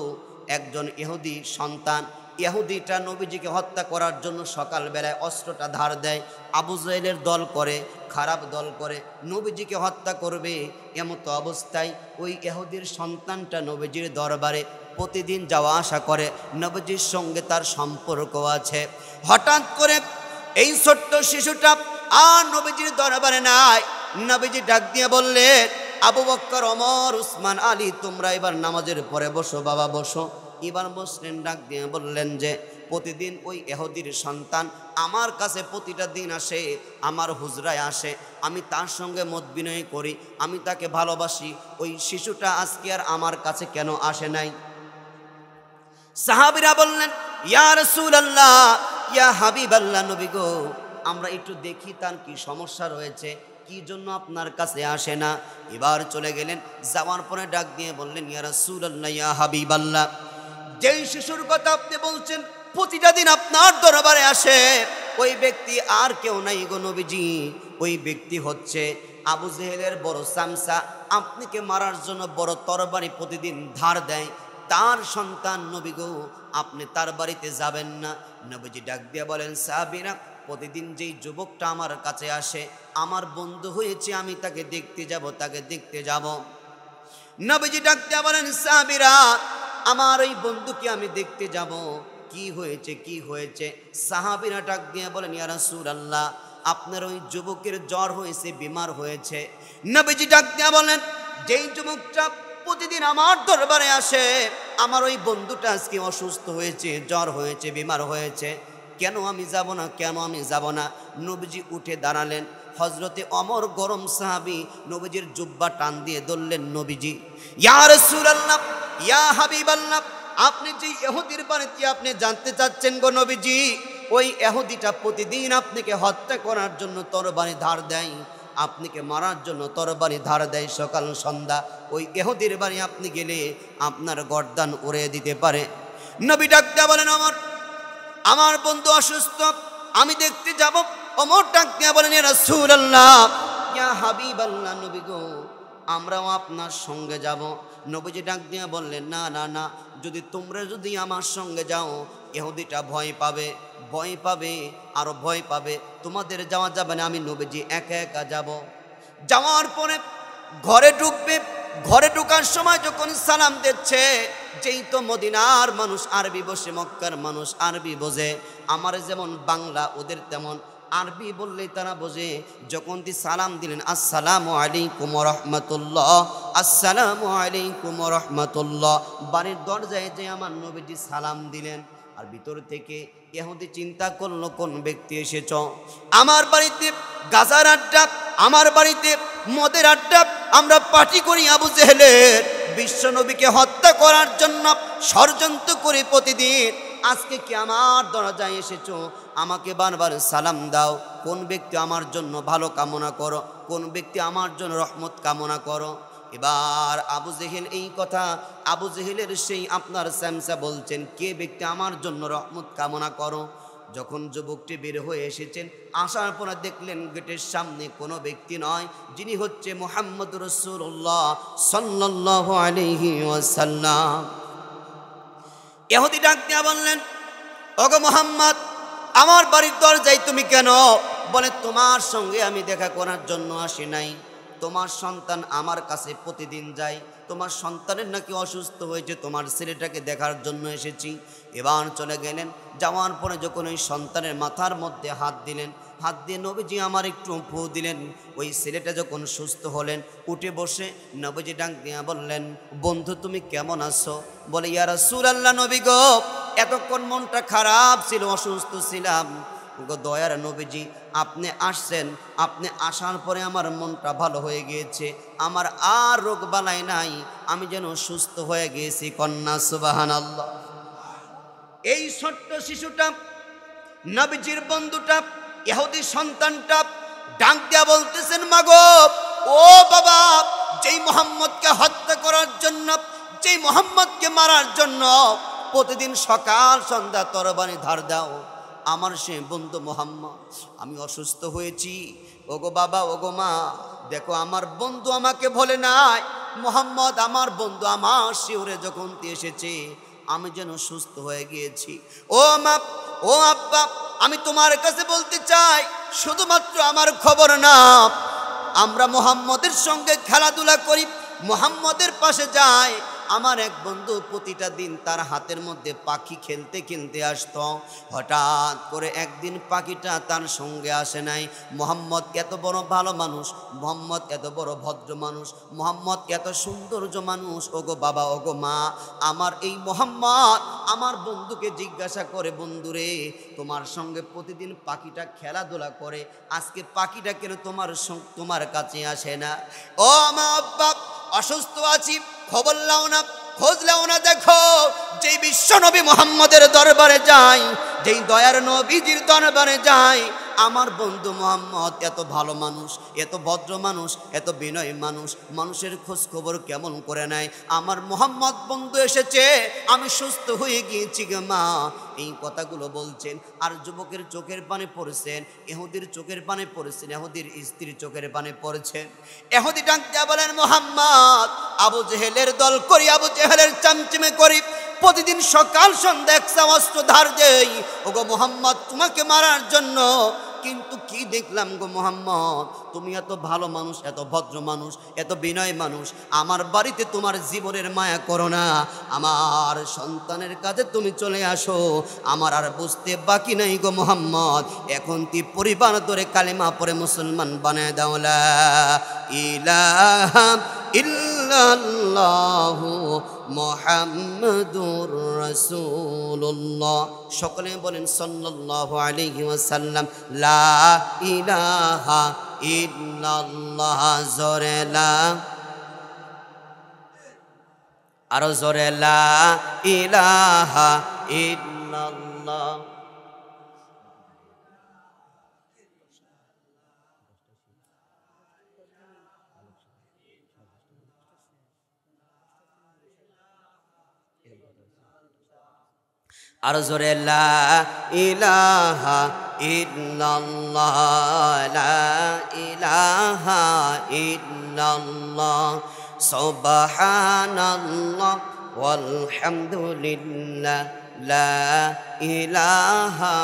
একজন ইহুদি সন্তান, ইহুদিটা নবীজিকে হত্যা করার জন্য সকালবেলায় অস্ত্রটা ধার দেয়। আবু জেহেলের দল করে, খারাপ দল করে, নবীজিকে হত্যা করবে। এমতো অবস্থায় ওই ইহুদির সন্তানটা নবীজির দরবারে প্রতিদিন যাওয়া আসা করে, নবীজির সঙ্গে তার সম্পর্ক আছে। হঠাৎ করে এই ছোট্ট শিশুটা আর নবীজির দরবারে নাই। নবীজি ডাক দিয়ে বললেন, আবু বকর, ওমর, উসমান, আলী, তোমরা এবার নামাজের পরে বসো, বাবা বসো। এবার বসলেন। ডাক দিয়ে বললেন যে, প্রতিদিন ওই ইহুদির সন্তান আমার কাছে প্রতিটা দিন আসে, আমার হুজরায় আসে, আমি তার সঙ্গে মত বিনয় করি, আমি তাকে ভালোবাসি। ওই শিশুটা আজকে আর আমার কাছে কেন আসে নাই? সাহাবীরা বললেন, ইয়া রাসূলুল্লাহ, ইয়া হাবিবাল্লাহ, নবী গো, আমরা একটু দেখি তার কি সমস্যা রয়েছে, কি জন্য আপনার কাছে আসে না। এবার চলে গেলেন। যাওয়ার পরে ডাক দিয়ে বললেন, ইয়া রাসূলুল্লাহ, ইয়া হাবিবাল্লাহ, যেই শিশুর কথা আপনি বলছেন প্রতিটা দিন আপনার দরবারে আসে, ওই ব্যক্তি আর কেউ নাই গো নবীজি। ওই ব্যক্তি হচ্ছে আবু জেহেলের বড় চামচা, আপনাকে মারার জন্য বড় তরবারি প্রতিদিন ধার দেয়, তার সন্তান। নবী গো, আপনি তার বাড়িতে যাবেন না। নবীজি ডাক দিয়ে বলেন, সাহাবীরা, প্রতিদিন যেই যুবকটা আমার কাছে আসে, আমার বন্ধু হয়েছে, আমি তাকে দেখতে যাব, তাকে দেখতে যাব। নবীজি ডাক দিয়ে বলেন, সাহাবীরা, আমার ওই বন্ধুকে আমি দেখতে যাব, কি হয়েছে, কি হয়েছে? সাহাবীরা ডাক দিয়ে বলেন, ইয়া রাসূলুল্লাহ, আপনার ওই যুবকের জ্বর হয়েছে, বিমার হয়েছে। নবীজি ডাক দিয়ে বলেন, যেই যুবকটা প্রতিদিন আমার দরবারে আসে, আমার ওই বন্ধুটা আজকে অসুস্থ হয়েছে, জ্বর হয়েছে, বিমার হয়েছে, কেন আমি যাব না, কেন আমি যাব না? নবীজি উঠে দাঁড়ালেন। হযরতে ওমর, গরম সাহাবী, নবীজির জুব্বা টান দিয়ে ধরলেন। নবীজি, ইয়া রাসূলুল্লাহ, ইয়া হাবিবাল্লাহ, আপনি যে ইহুদির বাড়িতে আপনি জানতে চাচ্ছেন গো নবীজি, ওই ইহুদিটা প্রতিদিন আপনাকে হত্যা করার জন্য তরবারি ধার দেয়, আপনাকে মারার জন্য তরবারি ধার দেয় সকাল সন্ধ্যা। ওই ইহুদির বাড়ি আপনি গেলে আপনার গর্দান উড়িয়ে দিতে পারে। নবী ডাক দিয়ে বলেন, ওমর, আমার বন্ধু অসুস্থ, আমি দেখতে যাব। ওমর ডাক দিয়ে বলেন, ইয়া রাসূলুল্লাহ, ইয়া হাবিবাল্লাহ, নবী গো, আমরাও আপনার সঙ্গে যাব। নবীজি ডাক দিয়ে বললেন, না না না, যদি আমার সঙ্গে যাও, ইহুদিটা ভয় পাবে, ভয় পাবে, আরো ভয় পাবে, তোমাদের যাওয়া যাবে না, আমি নবীজি একা একা যাব। যাওয়ার পরে ঘরে ঢুকবে, ঘরে ঢোকার সময় যখন সালাম দিচ্ছে, যেই তো মদিনার মানুষ আরবি বসে, মক্কার মানুষ আরবি বোঝে, আমার যেমন বাংলা ওদের তেমন আরবি বললেই তারা বোঝে। যখন তিনি সালাম দিলেন আসসালামু আলাইকুম ওয়া রাহমাতুল্লাহ, আসসালামু আলাইকুম ওয়া রাহমাতুল্লাহ, বাড়ির দরজায় যে আমার নবীজি সালাম দিলেন। আর ভিতর থেকে ইহুদি চিন্তা করলো কোন ব্যক্তি এসেছ, আমার বাড়িতে গাজার আড্ডা, আমার বাড়িতে মদের আড্ডা, আমরা পার্টি করি আবু জেহেলের বিশ্ব নবীকে হত্যা করার জন্য ষড়যন্ত্র করে প্রতিদিন, আজকে কি আমার দরজায় এসেছো, আমাকে বারবার সালাম দাও, কোন ব্যক্তি আমার জন্য ভালো কামনা করো, কোন ব্যক্তি আমার জন্য রহমত কামনা করো। এবার আবু জেহেল এই কথা, আবু জেহেলের সেই আপনার স্যামসা বলছেন, কে ব্যক্তি আমার জন্য রহমত কামনা করো। যখন যুবকটি বের হয়ে এসেছেন, আসার পরে দেখলেন গেটের সামনে কোনো ব্যক্তি নয়, যিনি হচ্ছে মুহাম্মদ রাসূলুল্লাহ সাল্লাল্লাহু আলাইহি ওয়াসাল্লাম। ইহুদি ডাক দিয়া বললেন, ওগো মুহাম্মদ, আমার বাড়ির দরজায় তুমি কেন? বলে, তোমার সঙ্গে আমি দেখা করার জন্য আসি নাই, তোমার সন্তান আমার কাছে প্রতিদিন যায়, তোমার সন্তানের নাকি অসুস্থ হয়েছে, তোমার ছেলেটাকে দেখার জন্য এসেছি। এবার চলে গেলেন, যাওয়ার পরে যখন ওই সন্তানের মাথার মধ্যে হাত দিলেন, হাত দিয়ে নবীজি আমার একটু ফু দিলেন। ওই ছেলেটা যখন সুস্থ হলেন, উঠে বসে নবীজি ডাক দিয়া বললেন, বন্ধু তুমি কেমন আছো? বলে, ইয়া রাসূলুল্লাহ, নবী গো, এতক্ষণ মনটা খারাপ ছিল, অসুস্থ ছিলাম গো দয়ার নবীজি, আপনি আসছেন, আপনি আসার পরে আমার মনটা ভালো হয়ে গিয়েছে, আমার আর রোগ বালাই নাই, আমি যেন সুস্থ হয়ে গিয়েছি। কন্যা সুবহানাল্লাহ। এই ছোট্ট শিশুটা, নবীজির বন্ধুটা, ইহুদি সন্তানটা ডাক দিয়া বলতেছেন, মাগো ও বাবা, যেই মুহাম্মদকে হত্যা করার জন্য, যেই মুহাম্মদকে মারার জন্য প্রতিদিন সকাল সন্ধ্যা তরবারি ধার দাও, আমার সে বন্ধু মুহাম্মদ, আমি অসুস্থ হয়েছি, ওগো বাবা, ওগো মা, দেখো আমার বন্ধু আমাকে বলে নাই, মুহাম্মদ আমার বন্ধু আমার শিউরে যখন এসেছে, আমি যেন সুস্থ হয়ে গিয়েছি। ও মা, ও আব্বা, আমি তোমার কাছে বলতে চাই, শুধুমাত্র আমার খবর না, আমরা মুহাম্মদের সঙ্গে খেলাধুলা করি, মুহাম্মদের পাশে যাই। আমার এক বন্ধু প্রতিটা দিন তার হাতের মধ্যে পাখি খেলতে খেলতে আসতো, হঠাৎ করে একদিন পাখিটা তার সঙ্গে আসে নাই। মুহাম্মদ এত বড় ভালো মানুষ, মুহাম্মদ এত বড় ভদ্র মানুষ, মুহাম্মদ এত সৌন্দর্য মানুষ, ওগো বাবা, ওগো মা, আমার এই মুহাম্মদ আমার বন্ধুকে জিজ্ঞাসা করে, বন্ধুরে, তোমার সঙ্গে প্রতিদিন পাখিটা খেলাধুলা করে, আজকে পাখিটা কেন তোমার কাছে আসে না? ও মা, আব্বা, অসুস্থ আছি, খবর লাও না, খোঁজ লাও না, দেখো যেই বিশ্ব নবী মুহাম্মদের দরবারে যাই, যেই দয়ার নবীজির দরবারে যাই, আমার বন্ধু মুহাম্মদ এত ভালো মানুষ, এত ভদ্র মানুষ, এত বিনয় মানুষ, মানুষের খোঁজ খবর কেমন করে নেয়। আমার মুহাম্মদ বন্ধু এসেছে, আমি সুস্থ হয়ে গিয়েছি গে মা। এই কথাগুলো বলছেন, আর যুবকের চোখের পানি পড়েছেন, ইহুদির চোখের পানি পড়েছেন, ইহুদির স্ত্রীর চোখের পানি পড়েছেন। ইহুদি ডাক দিয়া বলেন, মুহাম্মদ, আবু জেহেলের দল করি, আবু জেহেলের চামচিমে করি, প্রতিদিন সকাল সন্ধ্যা একশো অস্ত্র ধার দেই, ওগো মুহাম্মদ তোমাকে মারার জন্য, কিন্তু কি দেখলাম গো মুহাম্মদ, তুমি এত ভালো মানুষ, এত ভদ্র মানুষ, এত বিনয় মানুষ, আমার বাড়িতে তোমার জীবনের মায়া করো না, আমার সন্তানের কাছে তুমি চলে আসো, আমার আর বুঝতে বাকি নাই গো মুহাম্মদ, এখন তুই পরিবার ধরে কালেমা পড়ে মুসলমান বানায় দাও, লা ইলাহা ইল্লাল্লাহু মুহাম্মাদুর রাসূলুল্লাহ। সকলে বলেন সাল্লাল্লাহু আলাইহি ওয়াসাল্লাম, লা ইলাহা ইল্লাল্লাহ। জোরে লা, আরো জোরে লা ইলাহা ইল্লাল্লাহ। আর জোরে লা ইলাহা ইল্লাল্লাহ, লা ইলাহা ইল্লাল্লাহ, সুবহানাল্লাহ ওয়ালহামদুলিল্লাহ, লা ইলাহা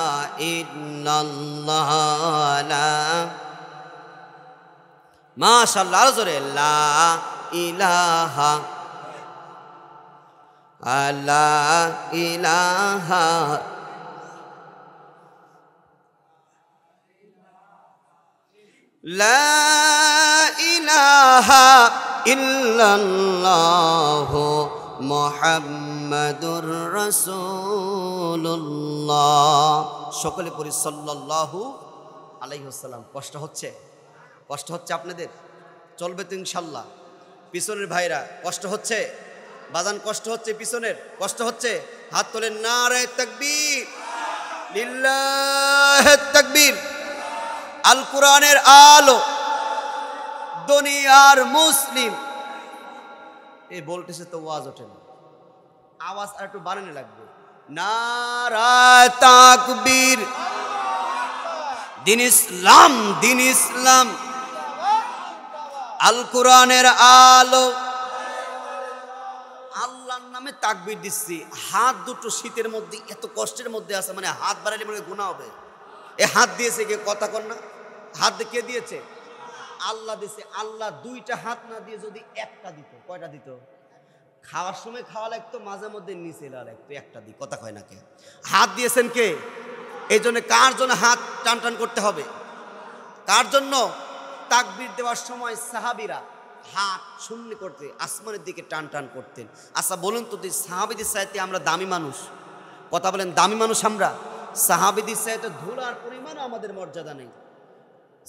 ইল্লাল্লাহ, লা, মাশাআল্লাহ, আর জোরে লা ইলাহা লা ইলাহা লা ইলাহা ইল্লাল্লাহু মুহাম্মাদুর রাসূলুল্লাহ। সকলে পড়ি সাল্লাল্লাহু আলাইহি ওয়াসাল্লাম। কষ্ট হচ্ছে? কষ্ট হচ্ছে আপনাদের? চলবে তো ইনশাল্লাহ। পিছনের ভাইরা কষ্ট হচ্ছে? বাজান কষ্ট হচ্ছে? পিছনের কষ্ট হচ্ছে? হাত তোলেন। নারে তাকবীর, লিল্লাহি তাকবীর। আল কোরআনের আলো, দুনিয়ার মুসলিম। এই ভোল্টেজে তো ওয়াজ ওঠে না, আওয়াজ আর একটু বাড়ানো লাগবে। নারা তাকবীর, দিন ইসলাম, দিন ইসলাম। আল কোরআনের আলো, আল্লাহর নামে তাকবীর দিচ্ছি। হাত দুটো শীতের মধ্যে এত কষ্টের মধ্যে আছে, মানে হাত বাড়ালে মনে গুনাহ হবে। এ হাত দিয়েছে কে? কথা কর না। হাত কে দিয়েছে? আল্লাহ দিয়েছে। আল্লাহ দুইটা হাত না দিয়ে যদি একটা দিত, কয়টা দিত? খাওয়ার সময় খাওয়া লাগতো, মাঝে মধ্যে নিচে লাগতো, একটা দিই। কথা কয় না কে? হাত দিয়েছেন কে? এই জন্য কার জন্য হাত টান টান করতে হবে? কার জন্য? তাকবীর দেওয়ার সময় সাহাবীরা হাত শূন্য করতে আসমানের দিকে টান টান করতেন। আচ্ছা বলুন তো, সাহাবীদের চাইতে আমরা দামি মানুষ? কথা বলেন, দামি মানুষ আমরা? সাহাবীদের চাইতে ধুলার পরিমাণও আমাদের মর্যাদা নেই।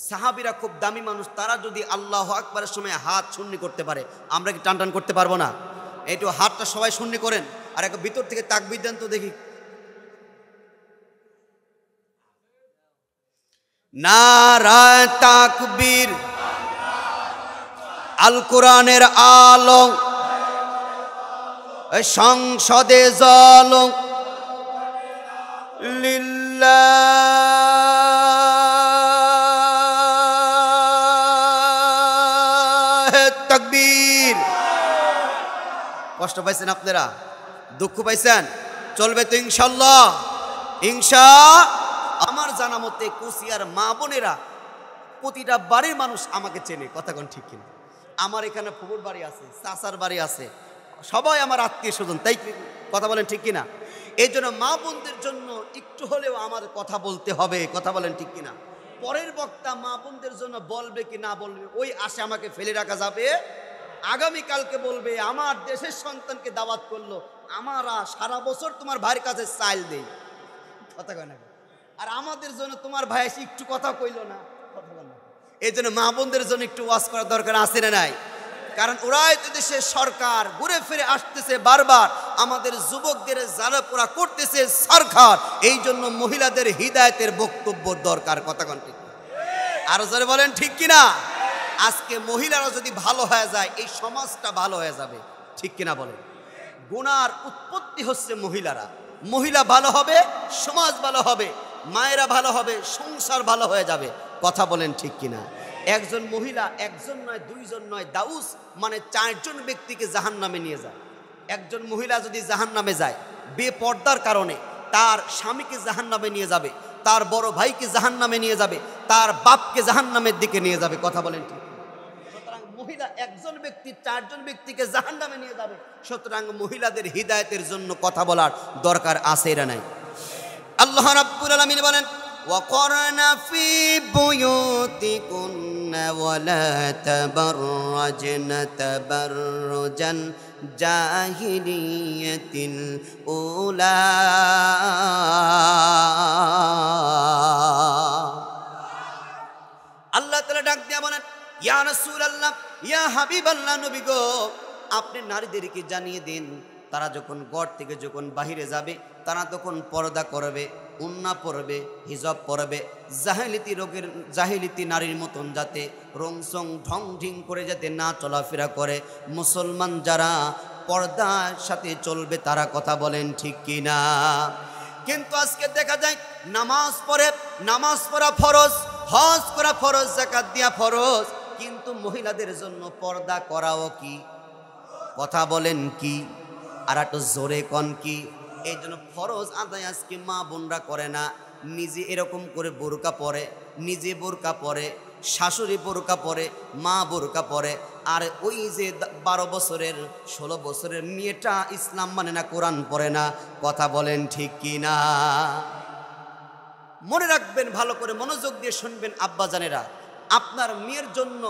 সাহাবীরা খুব দামি মানুষ, তারা যদি আল্লাহু আকবারের সময় হাত শূন্য করতে পারে, আমরা কি টান টান করতে পারবো না? একটু হাতটা সবাই শূন্য করেন, আর একটু ভিতর থেকে তাকবীর দেন তো দেখি। নারা তাকবীর, আল কোরআনের আলো, সংসদে জল, লিল্লাহি তাকবীর। কষ্ট পাইছেন আপনারা? দুঃখ পাইছেন? চলবে তো ইনশাল্লাহ? আমার জানা মতে কুচিয়ার মা বোনেরা প্রতিটা বাড়ির মানুষ আমাকে চেনে। কথা কোন ঠিক কিনা? আমার এখানে ফুফুর বাড়ি আছে, চাচার বাড়ি আছে, সবাই আমার আত্মীয় স্বজন, তাই কথা বলেন ঠিক কিনা? এই জন্য মা বোনদের জন্য একটু হলেও আমার কথা বলতে হবে। কথা বলেন ঠিক কিনা? পরের বক্তা মা বোনদের জন্য বলবে কি না বলবে ওই আশে আমাকে ফেলে রাখা যাবে? আগামীকালকে বলবে আমার দেশের সন্তানকে দাওয়াত করলো, আমরা সারা বছর তোমার ভাইয়ের কাছে চাইল দেই। কথা কয় না? আর আমাদের জন্য তোমার ভাই এসে একটু কথা কইলো না। কথা বল না। এই জন্য মা বোনদের জন্য একটু ওয়াজ করার দরকার আছে না নাই? কারণ ওরাই তো দেশের সরকার, ঘুরে ফিরে আসতেছে বারবার, আমাদের যুবকদের জ্বালাপোড়া করতেছে সরকার। এই জন্য মহিলাদের হিদায়তের বক্তব্য দরকার। কথা কোন ঠিক? আরো জোরে বলেন ঠিক কিনা? আজকে মহিলারা যদি ভালো হয়ে যায়, এই সমাজটা ভালো হয়ে যাবে। ঠিক কিনা বলেন? গুনার উৎপত্তি হচ্ছে মহিলারা। মহিলা ভালো হবে, সমাজ ভালো হবে, মায়েরা ভালো হবে, সংসার ভালো হয়ে যাবে। কথা বলেন ঠিক কিনা? একজন মহিলা, একজন নয়, দুইজন নয়, দাউস মানে 4 জন ব্যক্তিকে জাহান্নামে নিয়ে যায়। একজন মহিলা যদি জাহান্নামে যায় বেপর্দার কারণে, তার স্বামীকে জাহান্নামে নিয়ে যাবে, তার বড় ভাইকে জাহান্নামে নিয়ে যাবে, তার বাপকে জাহান্নামের দিকে নিয়ে যাবে। কথা বলেন ঠিক? সুতরাং মহিলা একজন ব্যক্তি 4 জন ব্যক্তিকে জাহান্নামে নিয়ে যাবে। সুতরাং মহিলাদের হিদায়াতের জন্য কথা বলার দরকার আছে না নাই? আল্লাহ রাব্বুল আলামিন বলেন, وقرن في بيوتكن ولا تبرجن تبرج الجاهلية الأولى আল্লাহ তাআলা ডাক দিয়া বলেন, ইয়া রাসূলুল্লাহ, ইয়া হাবিবাল্লাহ, নবী গো, আপনি নারীদেরকে জানিয়ে দিন, তারা যখন ঘর থেকে যখন বাহিরে যাবে, তারা তখন পর্দা করবে, উন্না পরবে, হিজাব পরবে, জাহিলিতি নারীর মতন যাতে রংসং ঢং ঢিং করে যাতে না চলাফেরা করে। মুসলমান যারা পর্দার সাথে চলবে তারা। কথা বলেন ঠিক কিনা? কিন্তু আজকে দেখা যায় নামাজ পড়ে, নামাজ পড়া ফরজ, হজ করা ফরজ, যাকাত দেওয়া ফরজ, কিন্তু মহিলাদের জন্য পর্দা করাও কি? কথা বলেন কি? আর একটু জোরে কন কি? এই জন্য ফরজ আদায় আজকে মা বোনরা করে না। নিজে এরকম করে বোরকা পরে, নিজে বোরকা পরে, শাশুড়ি বোরকা পরে, মা বোরকা পরে, আর ওই যে 12 বছরের 16 বছরের মেয়েটা ইসলাম মানে না, কোরআন পড়ে না। কথা বলেন ঠিক কি না? মনে রাখবেন, ভালো করে মনোযোগ দিয়ে শুনবেন আব্বাজানেরা, আপনার মেয়ের জন্য,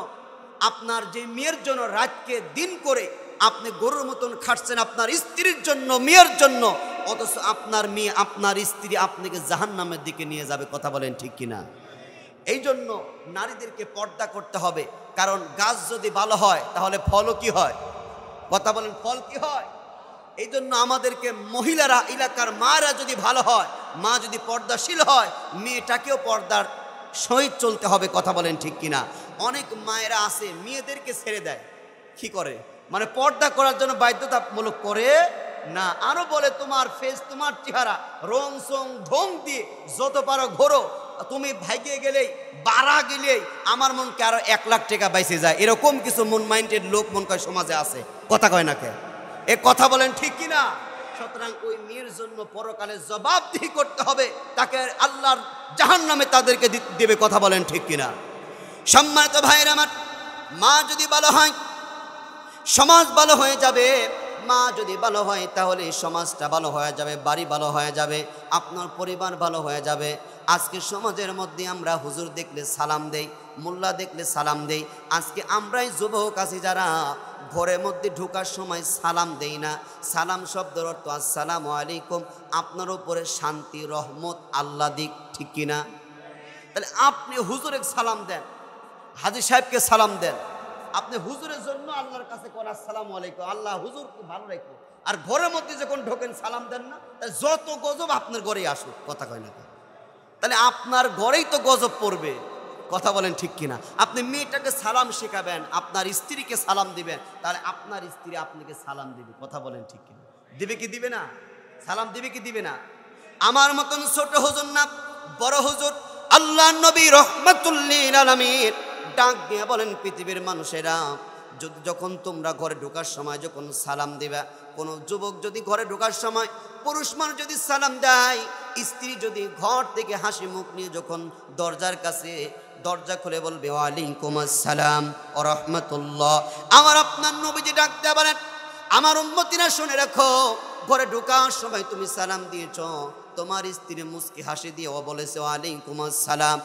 আপনার যে মেয়ের জন্য রাতকে দিন করে আপনি গরুর মতন খাটছেন আপনার স্ত্রীর জন্য, মেয়ের জন্য, অথচ আপনার মেয়ে, আপনার স্ত্রী আপনাকে জাহান্নামের দিকে নিয়ে যাবে। কথা বলেন ঠিক কিনা? এই জন্য নারীদেরকে পর্দা করতে হবে, কারণ গাছ যদি ভালো হয় তাহলে ফলও কি হয়? কথা বলেন, ফল কি হয়? এই জন্য আমাদেরকে মহিলারা, এলাকার মারা যদি ভালো হয়, মা যদি পর্দাশীল হয়, মেয়েটাকেও পর্দার সহিত চলতে হবে। কথা বলেন ঠিক কিনা? অনেক মায়েরা আছে মেয়েদেরকে ছেড়ে দেয়, কি করে, মানে পর্দা করার জন্য বাধ্যতামূলক করে না, আরো বলে তোমার ফেস, তোমার চেহারা, রং সং ঢং দিয়ে যত পারো ঘোরো, তুমি ভাইগে গেলেই, বাড়া গেলেই আমার মনকে আরো 1 লাখ টাকা বাইসে যায়। এরকম কিছু মন মাইন্ডেড লোক মন কয় সমাজে আছে। কথা কয় না কে? এ কথা বলেন ঠিক কিনা? সুতরাং ওই মেয়ের জন্য পরকালে জবাবদিহি করতে হবে, তাকে আল্লাহর জাহান্নামে তাদেরকে দেবে। কথা বলেন ঠিক কিনা? সম্মানিত ভাইরা আমার, মা যদি ভালো হয় সমাজ ভালো হয়ে যাবে। মা যদি ভালো হয় তাহলে সমাজটা ভালো হয়ে যাবে, বাড়ি ভালো হয়ে যাবে, আপনার পরিবার ভালো হয়ে যাবে। আজকে সমাজের মধ্যে আমরা হুজুর দেখলে সালাম দেই, মোল্লা দেখলে সালাম দেই। আজকে আমরাই যুবক আছি যারা ঘরের মধ্যে ঢোকার সময় সালাম দেই না। সালাম শব্দের অর্থ আসসালামু আলাইকুম, আপনার উপরে শান্তি রহমত আল্লাহ দিক। ঠিক কিনা? তাহলে আপনি হুজুরে সালাম দেন, হাজী সাহেবকে সালাম দেন, আপনি হুজুরের জন্য আল্লাহর কাছে কোন আসসালামু আলাইকুম, আল্লাহ হুজুরকে ভালো রাখো। আর ঘরের মধ্যে যখন ঢোকেন সালাম দেন না, তাহলে যত গজব আপনার ঘরেই আসুক। কথা কয় না? তাহলে আপনার ঘরেই তো গজব পড়বে। কথা বলেন ঠিক কিনা? আপনি মেয়েটাকে সালাম শেখাবেন, আপনার স্ত্রীকে সালাম দিবেন, তাহলে আপনার স্ত্রী আপনাকে সালাম দিবে। কথা বলেন ঠিক কিনা? দিবে কি দিবে না? সালাম দিবে কি দিবে না? আমার মতন ছোট হুজুর না, বড় হুজুর আল্লাহর নবী রাহমাতুল লিল আলামিন ডাক দিয়ে বলেন, পৃথিবীর মানুষেরা, যখন তোমরা ঘরে ঢোকার সময় যখন সালাম দিবা, কোনো যুবক যদি ঘরে ঢোকার সময়, পুরুষ মানুষ যদি সালাম দেয়, স্ত্রী যদি ঘর থেকে হাসি মুখ নিয়ে যখন দরজার কাছে দরজা খুলে বলবে ওয়ালাইকুম আসসালাম ওয়া রাহমাতুল্লাহ, আমার আপনার নবীজি ডাক দিয়ে বলেন, আমার উম্মতিরা শুনে রাখো, ঘরে ঢোকার সময় তুমি সালাম দিয়েছ, তোমার স্ত্রী মুস্কি হাসি দিয়ে ও বলেছে ওয়ালাইকুম আসসালাম,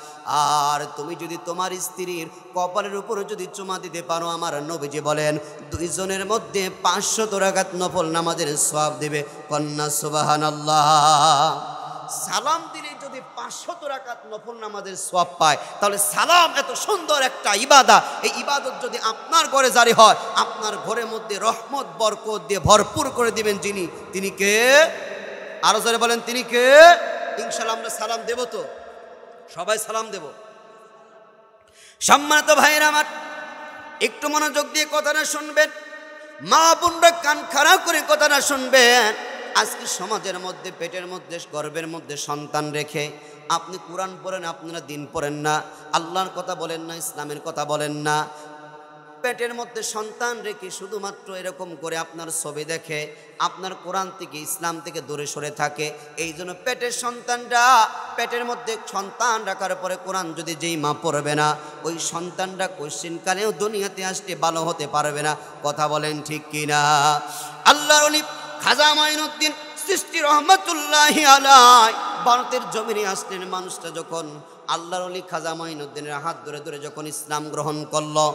আর তুমি যদি তোমার স্ত্রীর কপালের উপরে যদি চুমা দিতে পারো, আমার নবীজি বলেন দুইজনের মধ্যে 500 রাকাত নফল নামাজের সওয়াব দিবে। কন্যা সুবহানাল্লাহ। সালাম দিলে যদি 500 রাকাত নফল নামাজের সওয়াব পায়, তাহলে সালাম এত সুন্দর একটা ইবাদত, এই ইবাদত যদি আপনার ঘরে জারি হয়, আপনার ঘরের মধ্যে রহমত বরকত দিয়ে ভরপুর করে দিবেন যিনি, তিনি কে? আরো জোরে বলেন, তিনি কে? ইনশাআল্লাহ আমরা সালাম দেব, তো সবাই সালাম দেব। সম্মানিত ভাইরা আমার, একটু মনোযোগ দিয়ে কথাটা শুনবেন, মা বোনরা কান খাড়া করে কথাটা শুনবেন। আজকে সমাজের মধ্যে, পেটের মধ্যে, গর্ভের মধ্যে সন্তান রেখে আপনি কোরআন পড়েন, আপনারা দিন পড়েন না, আল্লাহর কথা বলেন না, ইসলামের কথা বলেন না। পেটের মধ্যে সন্তান রেখে শুধুমাত্র এরকম করে আপনার ছবি দেখে, আপনার কোরআন থেকে, ইসলাম থেকে দূরে সরে থাকে। এই জন্য পেটের সন্তানরা, পেটের মধ্যে সন্তান রাখার পরে কোরআন যদি যেই মা পড়বে না, ওই সন্তানরা কোশ্চিনকালেও দুনিয়াতে আসতে ভালো হতে পারবে না। কথা বলেন ঠিক কিনা? আল্লাহর ওলি খাজা মাইনুদ্দিন চিশতি রহমাতুল্লাহি আলাইহি ভারতের জমিনে আসলেন। মানুষটা যখন আল্লাহর ওলি খাজা মাইনুদ্দিনের হাত ধরে ধরে যখন ইসলাম গ্রহণ করলো,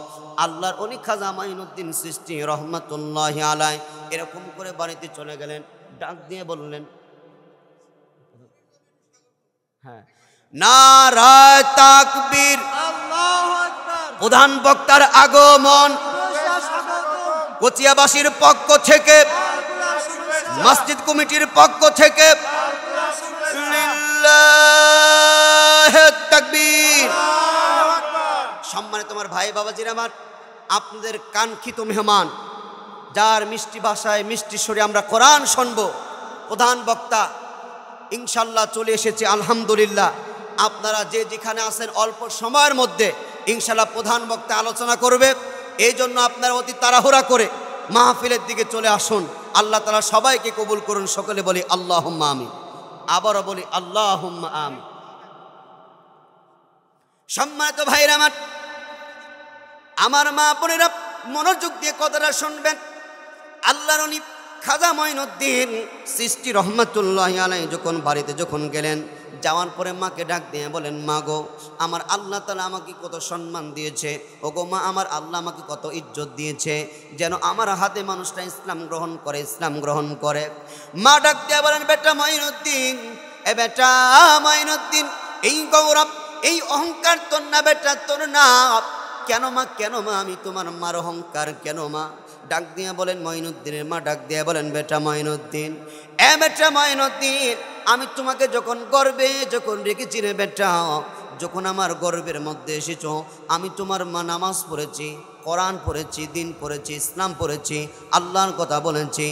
আল্লাহর ওলি খাজা মাইনুদ্দিন চিশতি রহমাতুল্লাহি আলাইহি এরকম করে বাড়িতে চলে গেলেন, ডাক দিয়ে বললেন, হ্যাঁ, নারায়ে তাকবীর, আল্লাহু আকবার, প্রধান বক্তার আগমন, কচিয়াবাসীর পক্ষ থেকে, মসজিদ কমিটির পক্ষ থেকে লিল্লাহি তাকবীর। সম্মানিত আমার ভাই বাবাজির আমার, আপনাদের কাঙ্ক্ষিত মেহমান, যার মিষ্টি ভাষায় মিষ্টি সুরে আমরা কোরআন শুনবো, প্রধান বক্তা ইনশাল্লাহ চলে এসেছে। আলহামদুলিল্লাহ, আপনারা যে যেখানে আছেন অল্প সময়ের মধ্যে ইনশাল্লাহ প্রধান বক্তা আলোচনা করবে। এই জন্য আপনারা অতি তাড়াহুড়া করে মাহফিলের দিকে চলে আসুন। আল্লাহ তাআলা সবাইকে কবুল করুন। সকলে বলি আল্লাহুম্মা আমিন। আবারও বলি আল্লাহুম্মা আমিন। সম্মানিত ভাইরা আমার মা বোনেরা, মনোযোগ দিয়ে কথাটা শুনবেন। আল্লাহর ওলি খাজা মঈনুদ্দিন চিশতি রহমাতুল্লাহি আলাইহি যখন বাড়িতে যখন গেলেন, যাওয়ার পরে মাকে ডাক দিয়ে বলেন, মা গো, আমার আল্লাহ তাআলা আমাকে কত সম্মান দিয়েছে, ও গো মা, আমার আল্লাহ আমাকে কত ইজ্জত দিয়েছে, যেন আমার হাতে মানুষটা ইসলাম গ্রহণ করে। মা ডাক দিয়ে বলেন, বেটা মঈনুদ্দিন, এ বেটা মঈনুদ্দিন, এই গৌরব এই অহংকার তোর না বেটা, তোর না। কেন মা, আমি তোমার মার অহংকার কেন মা? ডাক দিয়ে বলেন মঈনুদ্দিনের মা ডাক দিয়ে বলেন, বেটা মঈনুদ্দিন, এ বেটা মঈনুদ্দিন, আমি তোমাকে যখন গর্বে রেখেছি রে বেটা, যখন আমার গর্বের মধ্যে এসেছো, আমি তোমার মা নামাজ পড়েছি, কোরআন পড়েছি, দিন পড়েছি, ইসলাম পড়েছি, আল্লাহর কথা বলেছি।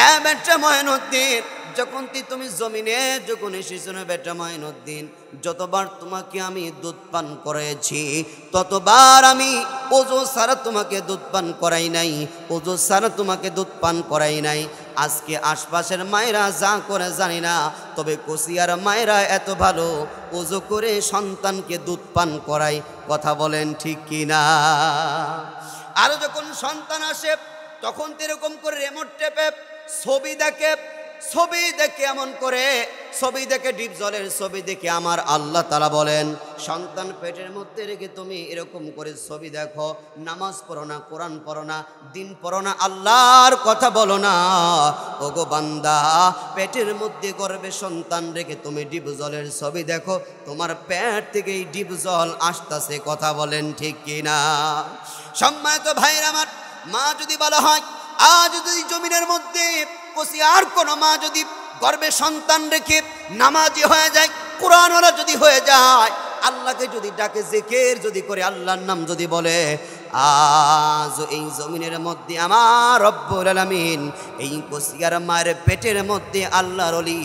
এ বেটা মঈনুদ্দিন, যখন তুমি জমিনে যখন এসেছো না বেটা মঈনুদ্দিন, যতবার তোমাকে আমি দুধ পান করেছি, ততবার আমি ওযু ছাড়া তোমাকে দুধ পান করাই নাই। আজকে আশপাশের মায়েরা যা করে জানি না, তবে কসিয়ার মায়েরা এত ভালো ওযু করে সন্তানকে দুধ পান করায়। কথা বলেন ঠিক কিনা? আরো যখন সন্তান আসে, তখন এরকম করে রিমোট টেপে ছবি দেখে এমন করে ছবি দেখে, ডিপ জলের ছবি দেখে আমার আল্লাহ তাআলা বলেন, সন্তান পেটের মধ্যে রেখে তুমি এরকম করে ছবি দেখো, নামাজ পড়ো না, কোরআন পড়ো না, দিন পড়ো না, আল্লাহর কথা বলো না। ওগো বান্দা, পেটের মধ্যে গর্ভে সন্তান রেখে তুমি ডিপ জলের ছবি দেখো, তোমার পেট থেকে এই ডিপ জল আসতেছে। কথা বলেন ঠিক কিনা? সম্মানিত ভাইরা আমার, মা যদি বলা হয়, আজ যদি জমিনের মধ্যে আর কোন মা যদি গর্ভে সন্তান রেখে নামাজি হয়ে যায়, কোরআনওয়ালা যদি হয়ে যায়, আল্লাহকে যদি ডাকে, জিকির যদি করে, আল্লাহর নাম যদি বলে, আজ এই জমিনের মধ্যে আমার রব্বুল আলামিন এই কসিয়ার মায়ের পেটের মধ্যে আল্লাহর ওলি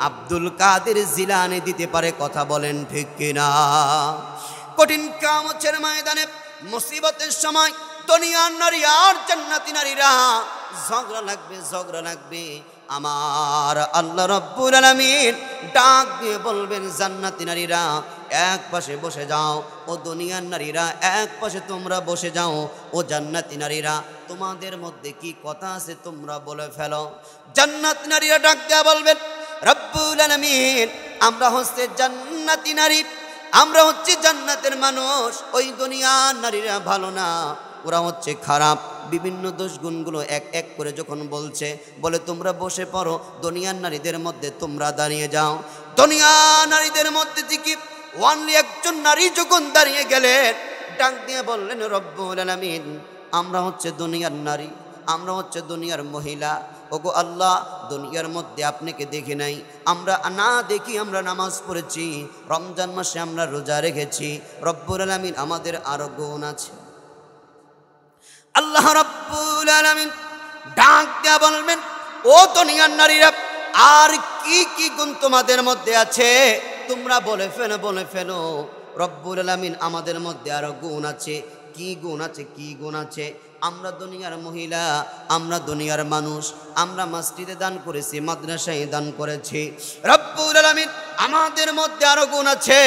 আব্দুল কাদের জিলানী দিতে পারে। কথা বলেন ঠিক কিনা? কঠিন কিয়ামতের ময়দানে মুসিবতের সময় দুনিয়ার নারী আর জান্নাতি নারীরা ঝগড়া লাগবে। আমার আল্লাহ রব্বুল আলামিন ডাক দিয়ে বলবেন, জান্নাতি নারীরা এক পাশে বসে যাও, ও দুনিয়ার নারীরা এক পাশে তোমরা বসে যাও। ও জান্নাতি নারীরা, তোমাদের মধ্যে কি কথা আছে তোমরা বলে ফেলো। জান্নাতি নারীরা ডাক দিয়ে বলবেন, রব্বুল আলামিন, আমরা হচ্ছে জান্নাতি নারী, আমরা হচ্ছে জান্নাতের মানুষ। ওই দুনিয়ার নারীরা ভালো না, ওরা হচ্ছে খারাপ। বিভিন্ন দোষ গুণগুলো এক এক করে যখন বলে তোমরা বসে পড়ো, দুনিয়ার নারীদের মধ্যে তোমরা দাঁড়িয়ে যাও। দুনিয়ার নারীদের মধ্যে থেকে ওয়ানলি একজন নারী যখন দাঁড়িয়ে গেলেন, ডাক দিয়ে বললেন, রব্বুল আলামিন, আমরা হচ্ছে দুনিয়ার নারী, আমরা হচ্ছে দুনিয়ার মহিলা। ওগো আল্লাহ, দুনিয়ার মধ্যে আপনাকে দেখি নাই, আমরা না দেখি আমরা নামাজ পড়েছি, রমজান মাসে আমরা রোজা রেখেছি। রব্বুল আলামিন, আমাদের আরো গুণ আছে। আল্লাহ রাব্বুল আলামিন ডাক দিয়া বলবেন, ও দুনিয়ার নারীরা, আর কি কি গুণ তোমাদের মধ্যে আছে তোমরা বলে ফেলো। রব্বুল আলামিন, আমাদের মধ্যে আরো গুণ আছে। কি গুণ আছে? আমরা দুনিয়ার মহিলা, আমরা দুনিয়ার মানুষ, আমরা মসজিদে দান করেছি, মাদ্রাসায় দান করেছি। রব্বুল আলামিন, আমাদের মধ্যে আরো গুণ আছে।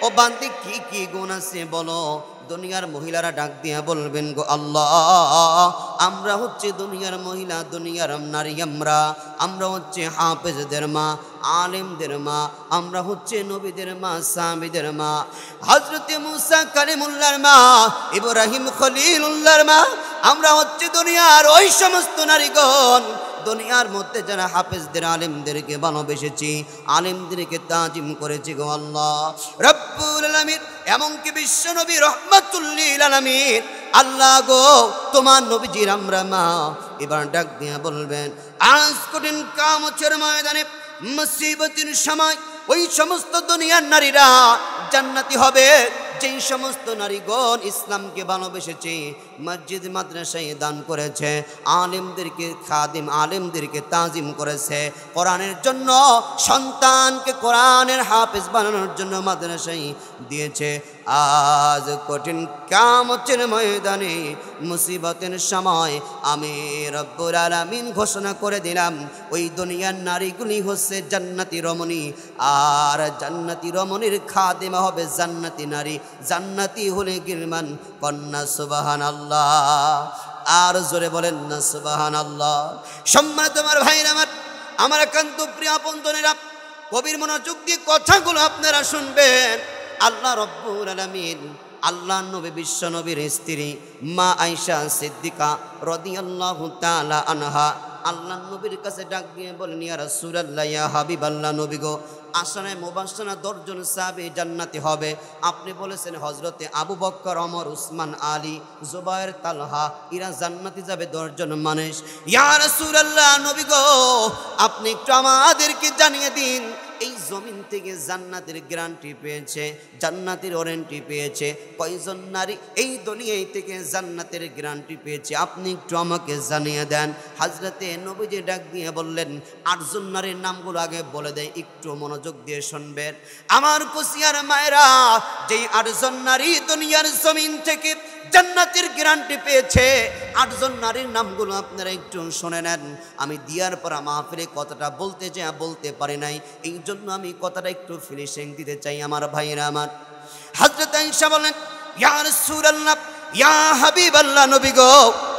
ও বান্দি, কি কি গুণ আছে বলো। দুনিয়ার মহিলারা ডাক দিয়ে বলবেন, গো আল্লাহ, আমরা হচ্ছে দুনিয়ার মহিলা, দুনিয়ার নারী, আমরা হচ্ছে হাফেজদের মা, আলেমদের মা, আমরা হচ্ছে নবীদের মা, সাহাবীদের মা, হযরত মুসা কালিমুল্লাহর মা, ইব্রাহিম খলিলুল্লাহর মা। আমরা হচ্ছে দুনিয়ার ওই সমস্ত নারীগণ, দুনিয়ার মধ্যে যারা হাফেজদের আলেমদেরকে ভালোবেসেছি, আলেমদেরকে তাজিম করেছি। গো আল্লাহ রব্বুল আলামিন, এমনকি বিশ্ব নবী রহমাতুল লিল আলামিন, আল্লাহ গো, তোমার নবীজির আমরা মা। এবার ডাক দিয়ে বলবেন, আজ কঠিন কিয়ামতের ময়দানে মুসিবতের সময় ওই সমস্ত দুনিয়ার নারীরা জান্নাতি হবে, যেই সমস্ত নারীগণ ইসলামকে ভালোবেসেছে, মসজিদ মাদ্রাসায় দান করেছে, আলেমদেরকে তাজিম করেছে, কোরআনের জন্য সন্তানকে কোরআনের হাফেজ বানানোর জন্য মাদ্রাসায় দিয়েছে। আজ কঠিন কিয়ামতের ময়দানে মুসিবতের সময় আমি রব্বুল আলামিন ঘোষণা করে দিলাম, ওই দুনিয়ার নারীগুলি হচ্ছে জান্নাতি রমণী, আর জান্নাতি রমণীর খাদেমা হবে জান্নাতি নারী। জান্নাতি হলে গিরমান কন্যা সুবহানাল্লাহ। আর জোরে বলেন না সুবহানাল্লাহ। সম্মানিত আমার ভাইরা, আমার একান্ত প্রিয় আপনজনেরা, কবির মনোযোগ দিয়ে কথাগুলো আপনারা শুনবেন। আল্লাহ রব্বুল আলামিন আল্লাহ নবী বিশ্ব নবীর স্ত্রী মা আয়েশা সিদ্দিকা রাদিয়াল্লাহু তাআলা আনহা আল্লাহ নবীর কাছে ডাক দিয়ে বলেন, ইয়া রাসূলুল্লাহ, ইয়া হাবিবাল্লাহ, নবী গো, আসনে মুবাশশারা 10 জন সাহাবী জান্নাতি হবে। আপনি বলেছেন হযরতে আবু বকর, ওমর, উসমান, আলী, জুবায়ের, তালহা, এরা জান্নাতি যাবে 10 জন মানুষ। ইয়া রাসূলুল্লাহ, নবী গো, আপনি একটু আমাদেরকে জানিয়ে দিন, এই জমিন থেকে জান্নাতের গ্যারান্টি পেয়েছে, জান্নাতের ওয়ারেন্টি পেয়েছে কয়জন নারী এই দুনিয়ায় থেকে জান্নাতের গ্যারান্টি পেয়েছে, আপনি একটু আমাকে জানিয়ে দেন। হযরতে নবীজি ডাক দিয়ে বললেন, 8 জন নারীর নামগুলো আগে বলে দেয়, একটু মনোযোগ দিয়ে শুনবেন আমার কুশিয়ার মায়েরা। যেই 8 জন নারী দুনিয়ার জমিন থেকে জান্নাতের গ্যারান্টি পেয়েছে, 8 জন নারীর নামগুলো আপনারা একটু শুনে নেন। আমি দিয়ার পর মাহফিলে কথাটা বলতে চাই, বলতে পারি নাই, এই জন্য আমি কথাটা একটু ফিনিশিং দিতে চাই আমার ভাইরা আমার। হযরত আয়েশা বলেন, ইয়া রাসূলুল্লাহ, ইয়া হাবিবাল্লাহ, নবী গো,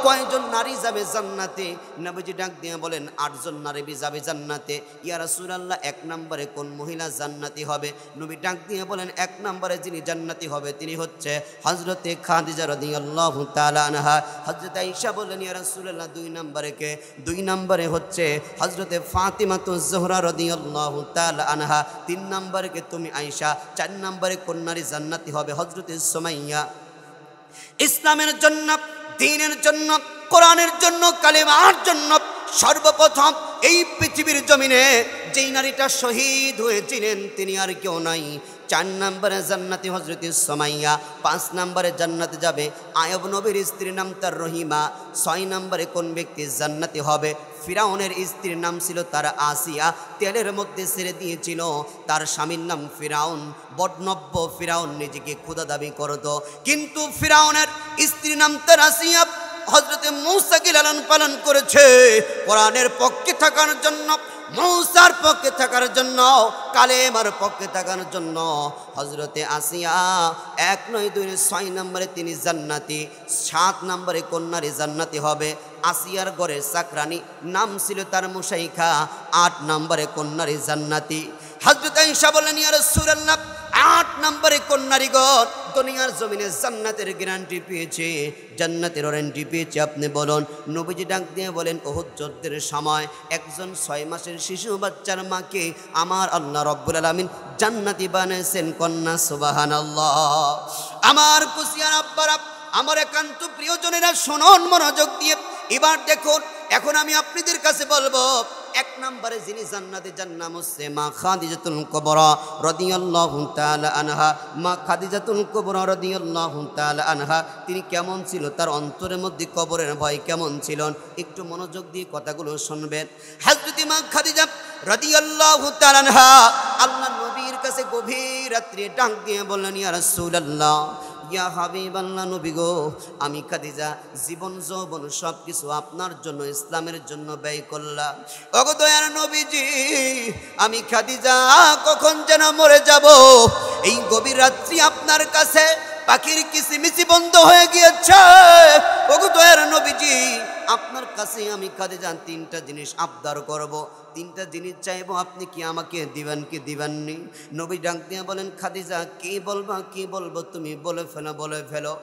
কয়জন নারী যাবে জান্নাতে? নবীজি ডাক দিয়ে বলেন, 8 জন নারী যাবে জান্নাতে। ইয়া রাসূলুল্লাহ, 1 নম্বরে কোন মহিলা জান্নাতি হবে? নবী ডাক দিয়ে বলেন, 1 নম্বরে যিনি জান্নাতি হবে তিনি হচ্ছে হযরতে খাদিজা রাদিয়াল্লাহু তাআলা আনহা। হযরত আয়েশা বলেন, ইয়া রাসূলুল্লাহ, 2 নম্বরে কে? 2 নম্বরে হচ্ছে হযরতে ফাতিমাতুজ জোহরা রাদিয়াল্লাহু তাআলা আনহা। 3 নম্বরে কে? তুমি আয়েশা। 4 নম্বরে কোন নারী জান্নাতি হবে? হযরতে সুমাইয়া। ইসলামের জন্য, দ্বীনের জন্য, কোরআনের জন্য, কালেমার জন্য সর্বপ্রথম এই পৃথিবীর জমিনে যেই নারীটা শহীদ হয়েছিলেন তিনি আর কেউ নাই। 4 নম্বরে জান্নাতি হযরতে সুমাইয়া। 5 নম্বরে জান্নাতে যাবে আয়ব নবীর স্ত্রীর নাম তার রহিমা। 6 নম্বরে কোন ব্যক্তি জান্নাতি হবে? ফিরাউনের স্ত্রীর নাম ছিল তার আসিয়া, তেলের মধ্যে ছেড়ে দিয়েছিল। তার স্বামীর নাম ফিরাউন, বডনব্য ফিরাউন, নিজেকে খোদা দাবি করত। কিন্তু ফিরাউনের স্ত্রীর নাম তার আসিয়া হযরতে মূসাকে লালন পালন করেছে কোরআনের পক্ষে থাকার জন্য, মূসার পক্ষে থাকার জন্য, কালেমার পক্ষে থাকার জন্য। হযরতে আসিয়া 1 নয় 2 6 নম্বরে তিনি জান্নাতি। 7 নম্বরে কোন নারী জান্নাতি হবে? আসিয়ার ঘরের চাকরানী, নাম ছিল তার মুসাইখা। 8 নম্বরে কোন নারী জান্নাতি? হযরত আয়েশা বলেন, ইয়া রাসূলুল্লাহ, 8 নম্বরে কোন নারীগণ দুনিয়ার জমিনে জান্নাতের গ্যারান্টি পেয়েছে, জান্নাতের ওয়ারেন্টি পেয়েছে, আপনি বলুন। নবীজি ডাক দিয়ে বলেন, উহুদ যুদ্ধের সময় একজন 6 মাসের শিশু বাচ্চার মাকে আমার আল্লাহ রব্বুল আলামিন জান্নাতি বানিয়েছেন কন্যা সুবহানাল্লাহ। আমার কুশিয়ার আব্বারা, আমার একান্ত প্রিয়জনেরা শুনুন মনোযোগ দিয়ে। এবার দেখুন, এখন আমি আপনাদের কাছে বলবো, 1 নম্বরে যিনি জান্নাতে যান নাম হচ্ছে মা খাদিজাতুল কুবরা রাদিয়াল্লাহু তাআলা আনহা। মা খাদিজাতুল কুবরা রাদিয়াল্লাহু তাআলা আনহা তিনি কেমন ছিল? তার অন্তরের মধ্যে কবরের ভয় কেমন ছিল? একটু মনোযোগ দিয়ে কথাগুলো শুনবেন। হযরত মা খাদিজা রাদিয়াল্লাহু তাআলা আনহা আল্লাহর নবীর কাছে গভীর রাত্রে ডাক দিয়ে বললেন, ইয়া রাসূলুল্লাহ, ইয়া হাবিবাল্লাহ, নবী গো, আমি খাদিজা জীবন যৌবন সব কিছু আপনার জন্য, ইসলামের জন্য ব্যয় করলাম। ওগো দয়ার নবীজি, আমি খাদিজা কখন যেন মরে যাব। এই গভীর রাত্রি আপনার কাছে পাখির কিচিমিচি বন্ধ হয়ে গিয়েছে। ওগো দয়ার নবীজি, আপনার কাছে আমি খাদিজা 3টা জিনিস আবদার করব, 3টা জিনিস চাইবো, আপনি কি আমাকে দিবেন কি দিবেননি? নবী ডাক দিয়ে বলেন, খাদিজা কি বলবা, কি বলবো, তুমি বলে ফেলো, বলে ফেলো।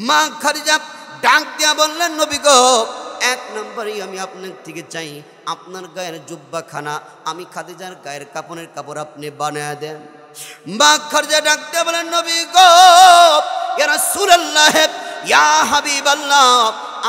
মা খাদিজা ডাক দিয়া বললেন, নবী গো, 1 নম্বরেই আমি আপনার থেকে চাই আপনার গায়ের জুব্বাখানা, আমি খাদিজার গায়ের কাপড়ের কাপড় আপনি বানিয়ে দেন। মা খাদিজা ডাক দিয়ে বলেন, নবী গো, ইয়া রাসূলুল্লাহ, ইয়া হাবিবাল্লাহ,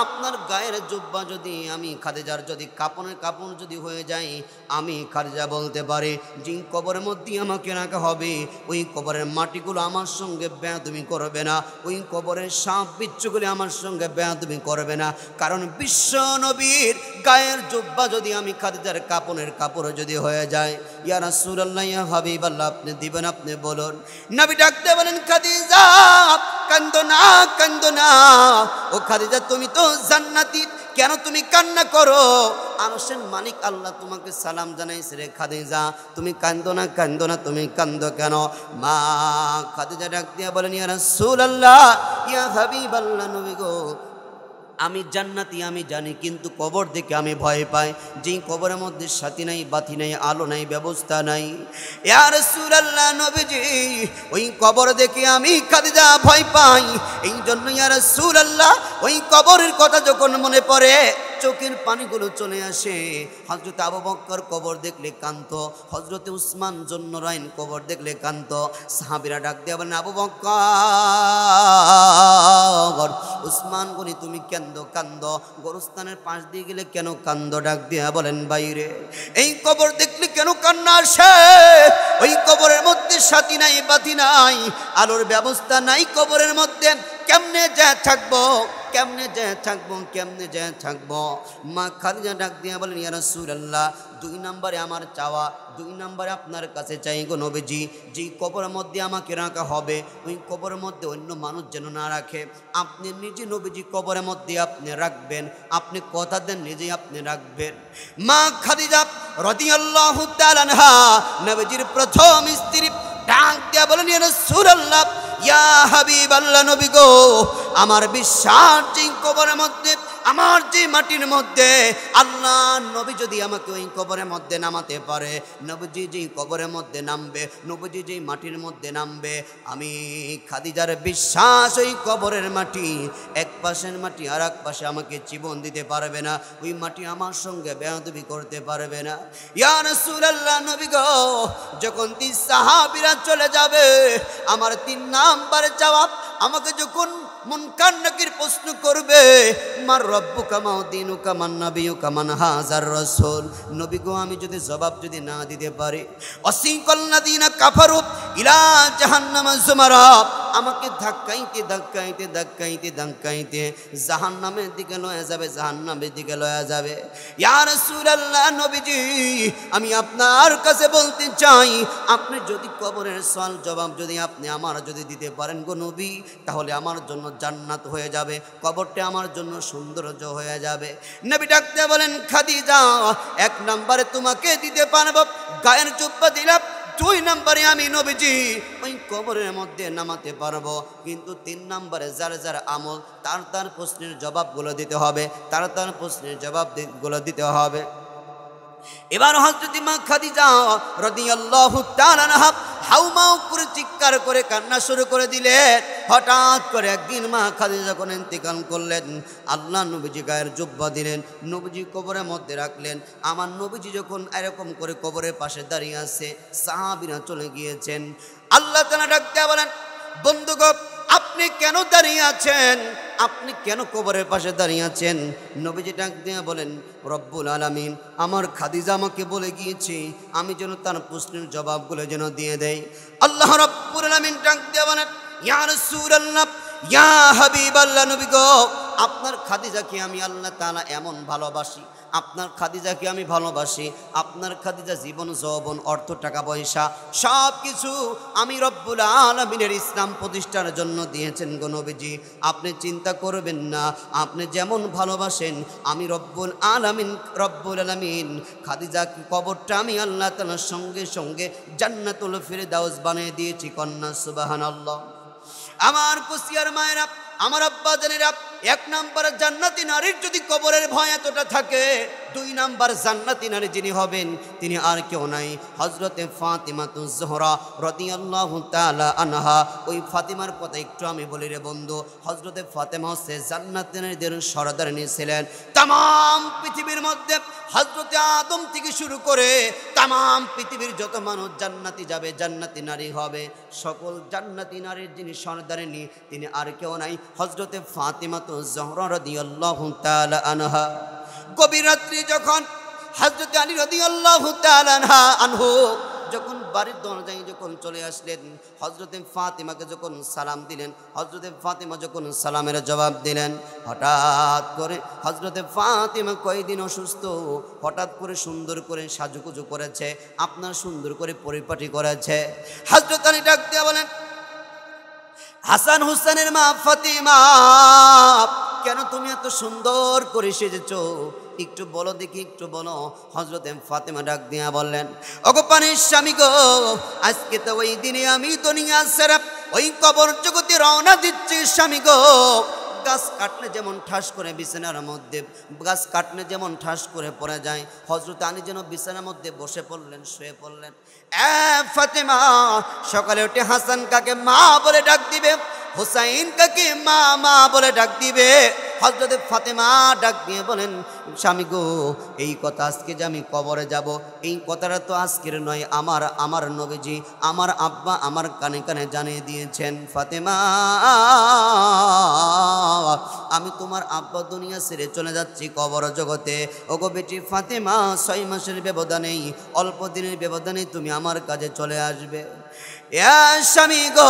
আপনার গায়ের জুব্বা যদি আমি খাদিজার যদি কাপড়ের কাপড় যদি হয়ে যায়, আমি খাদিজা বলতে পারি যে কবরের মধ্যে আমাকে রাখা হবে, ওই কবরের মাটিগুলো আমার সঙ্গে বেয়াদবি করবে না, ওই কবরের সাপ বিচ্ছুগুলি আমার সঙ্গে বেয়াদবি করবে না। কারণ বিশ্ব নবীর গায়ের জুব্বা যদি আমি খাদিজার কাপড়ের কাপড় যদি হয়ে যায়, ইয়া রাসূলুল্লাহ, ইয়া হাবিবাল্লাহ, আপনি দিবেন, আপনি বলুন। নবী ডাকতে বলেন, খাদিজা কান্দো না, কান্দো না, ও খাদিজা তুমি তো জান্নাতি, কেন তুমি কান্না করো? আরশের মালিক আল্লাহ তোমাকে সালাম জানাইছে রে খাদিজা, তুমি কান্দো না, কান্দো না, তুমি কান্দো কেন? মা খাদিজা ডাক দিয়া বলেন, ইয়া রাসূলুল্লাহ, ইয়া হাবিবাল্লাহ, নবী গো, আমি জান্নাতি আমি জানি, কিন্তু কবর দেখে আমি ভয় পাই। যেই কবরের মধ্যে সাথী নাই, বাতি নাই, আলো নাই, ব্যবস্থা নাই। ইয়া রাসূলুল্লাহ, নবীজি, ওই কবর দেখে আমি খাদিজা ভয় পাই। এই জন্য ইয়া রাসূলুল্লাহ, ওই কবরের কথা যখন মনে পড়ে চোখের পানিগুলো চলে আসে। হযরত আবু বকর কবর দেখলে কাঁদতো, হযরত উসমান জুন্নুরাইন কবর দেখলে কাঁদতো। সাহাবীরা ডাক দিয়ে বলেন, আবু বকর, উসমান গনি তুমি কান্দো কান্দো, গোরস্থানের পাশ দিয়ে গেলে কেন কান্দো? ডাক দিয়া বলেন, বাইরে এই কবর দেখলে কেন কান্না আসে? ওই কবরের মধ্যে সাথী নাই, বাতি নাই, আলোর ব্যবস্থা নাই, কবরের মধ্যে কেমনে যায় থাকবো, কেমনে যায় থাকবো, কেমনে যায় থাকবো? মা খাদিজা ডাক দিয়া বলেন, ইয়া রাসূলুল্লাহ, 2 নম্বরে আমার চাওয়া, 2 নম্বরে আপনার কাছে চাই গো নবীজি, যেই কবরের মধ্যে আমাকে রাখা হবে ওই কবরের মধ্যে অন্য মানুষ যেন না রাখে। আপনি নিজে নবীজি কবরের মধ্যে আপনি রাখবেন, আপনি কথা দেন নিজে আপনি রাখবেন। মা খাদিজা রাদিয়াল্লাহু তাআলা আনহা, নবীজির প্রথম স্ত্রী, ডাক দিয়া বলেন, ইয়া রাসূলুল্লাহ, ইয়া হাবিবাল্লাহ, নবী গো, আমার বিশ্বাস যেই কবরের মধ্যে, আমার যে মাটির মধ্যে আল্লাহ নবী যদি আমাকে ওই কবরের মধ্যে নামাতে পারে, নবীজি যেই কবরের মধ্যে নামবে, নবীজি যেই মাটির মধ্যে নামবে, আমি খাদিজার বিশ্বাস ওই কবরের মাটি, এক পাশের মাটি আর এক পাশে আমাকে জীবন দিতে পারবে না, ওই মাটি আমার সঙ্গে বেয়াদবি করতে পারবে না। ইয়া রাসূলুল্লাহ, নবী গো, যখন 3 সাহাবীরা চলে যাবে, আমার 3 নাম্বার জবাব, আমাকে যখন মুনকার নাকির প্রশ্ন করবে, মার রব্বুকা মা দীনুকা মান নাবিয়ুকা মান হাযার রাসূল, নবী গো, আমি যদি জবাব যদি না দিতে পারি, ওয়াসিকাল্লাযিনা কাফারু ইলা জাহান্নামা যুমারা, আমাকে ধাক্কাইতে ধাক্কাইতে ধাক্কাইতে ধাক্কাইতে জাহান্নামের দিকে লয়ে যাবে, জাহান্নামের দিকে লয়ে যাবে। ইয়া রাসূলুল্লাহ, নবীজি, আমি আপনার কাছে বলতে চাই, আপনি যদি কবরের সওয়াল জবাব যদি আপনি আমার যদি দিতে পারেন গো নবী, তাহলে আমার জন্য জান্নাত হয়ে যাবে, কবরটা আমার জন্য সৌন্দর্য হয়ে যাবে। নবী ডাকতে বলেন, খাদিজা, 1 নম্বরে তোমাকে দিতে পারবো, গায়ের জুব্বা দিলাম, 2 নম্বরে আমি নবীজি ওই কবরের মধ্যে নামাতে পারবো, কিন্তু 3 নম্বরে যার যার আমল তার তার প্রশ্নের জবাবগুলো দিতে হবে, তার তার প্রশ্নের জবাবগুলো দিতে হবে। এবার হযরত মা খাদিজা রাদিয়াল্লাহু তাআলা আনহা হাউমাউ করে চিৎকার করে কান্না শুরু করে দিলেন। হঠাৎ করে একদিন মা খাদিজা যখন ইন্তেকাল করলেন, আল্লাহ নবীজি গায়ের জুব্বা দিলেন, নবীজি কবরের মধ্যে রাখলেন। আমার নবীজি যখন এরকম করে কবরের পাশে দাঁড়িয়ে আছে, সাহাবীরা চলে গিয়েছেন। আল্লাহ তাআলা ডাক দিয়ে বলেন, বন্ধুগণ, আপনি কেন দাঁড়িয়ে আছেন? আপনি কেন কবরের পাশে দাঁড়িয়ে আছেন? নবীজি ডাক দিয়ে বলেন, রব্বুল আলামিন আমার খাদিজা আমাকে বলে গিয়েছে আমি যেন তার প্রশ্নের জবাবগুলো যেন দিয়ে দেই। আল্লাহ রব্বুল আলামিন ডাক দিয়ে বলেন, ইয়া রাসূলুল্লাহ, ইয়া হাবিবাল্লাহ, নবী গো, আপনার খাদিজাকে আমি আল্লাহ তাআলা এমন ভালোবাসি, আপনার খাদিজাকে আমি ভালোবাসি, আপনার খাদিজা জীবন যৌবন অর্থ টাকা পয়সা সব কিছু আমি রব্বুল আলামিনের ইসলাম প্রতিষ্ঠার জন্য দিয়েছেন গো নবীজি। আপনি চিন্তা করবেন না, আপনি যেমন ভালোবাসেন আমি রব্বুল আলামিন খাদিজা কবরটা আমি আল্লাহ তাআলার সঙ্গে সঙ্গে জান্নাতুল ফিরদাউস বানিয়ে দিয়েছি। কন্যা সুবহানাল্লাহ। আমার কুশিয়ার মায়েরা, আমার আব্বা জানেরা, 1 নম্বর জান্নাতি নারীর যদি কবরের ভয় এতটা থাকে, 2 নম্বর জান্নাতি নারী যিনি হবেন তিনি আর কেউ নাই, হযরতে ফাতিমাতুজ জোহরা রাদিয়াল্লাহু তাআলা আনহা। ওই ফাতিমার কথা একটু আমি বলি রে বন্ধু, হযরতে ফাতেমা হচ্ছে জান্নাতি নারীদের সরদারিনী ছিলেন। তাম পৃথিবীর মধ্যে হযরতে আদম থেকে শুরু করে তাম পৃথিবীর যত মানুষ জান্নাতি যাবে, জান্নাতি নারী হবে, সকল জান্নাতি নারীর যিনি সরদারিনী তিনি আর কেউ নাই, হযরতে ফাতিমাতুজ জোহরা রাদিয়াল্লাহু তাআলা আনহা। গভীর রাত্রি যখন হযরতে আলী রাদিয়াল্লাহু তাআলা আনহু যখন বাড়ির দরজায় যখন চলে আসলেন, হযরতে ফাতিমাকে যখন সালাম দিলেন, হযরতে ফাতিমা যখন সালামের জবাব দিলেন, হঠাৎ করে হযরতে ফাতিমা কয়েকদিন অসুস্থ, হঠাৎ করে সুন্দর করে সাজুগুজু করেছে, আপনার সুন্দর করে পরিপাটি করেছে। হযরত আলী ডাক দিয়ে বলেন, হাসান হুসেনের মা ফাতিমা, কেন তুমি এত সুন্দর করে সেজেছো? একটু বলো দেখি, একটু বলো। হযরত ফাতেমা ডাক দিয়া বললেন, ওগো পানির স্বামী গো, আজকে তো ওই দিনে আমি দুনিয়া ছেড়ে ওই কবর জগতে রওনা দিচ্ছি স্বামী গো। গাছ কাটলে যেমন ঠাস করে বিছানার মধ্যে, গাছ কাটলে যেমন ঠাস করে পড়ে যায়, হযরত আলী যেন বিছানার মধ্যে বসে পড়লেন, শুয়ে পড়লেন। ফাতেমা, সকালে উঠে হাসান কাকে মা বলে ডাক দিবে, হুসাইন কাকে মা মা বলে ডাক দিবে। হযরত ফাতেমা ডাক দিয়ে বলেন, স্বামী গো, এই কথা আজকে যে আমি কবরে যাব, এই কথাটা তো আজকের নয়, আমার নবীজি, আমার আব্বা আমার কানে কানে জানিয়ে দিয়েছেন। ফাতেমা, আমি তোমার আব্বা দুনিয়া ছেড়ে চলে যাচ্ছি কবর জগতে। ওগো বেটি ফাতেমা, 6 মাসের ব্যবধানেই, অল্প দিনের ব্যবধানেই তুমি আমার কাছে চলে আসবে। স্বামী গো,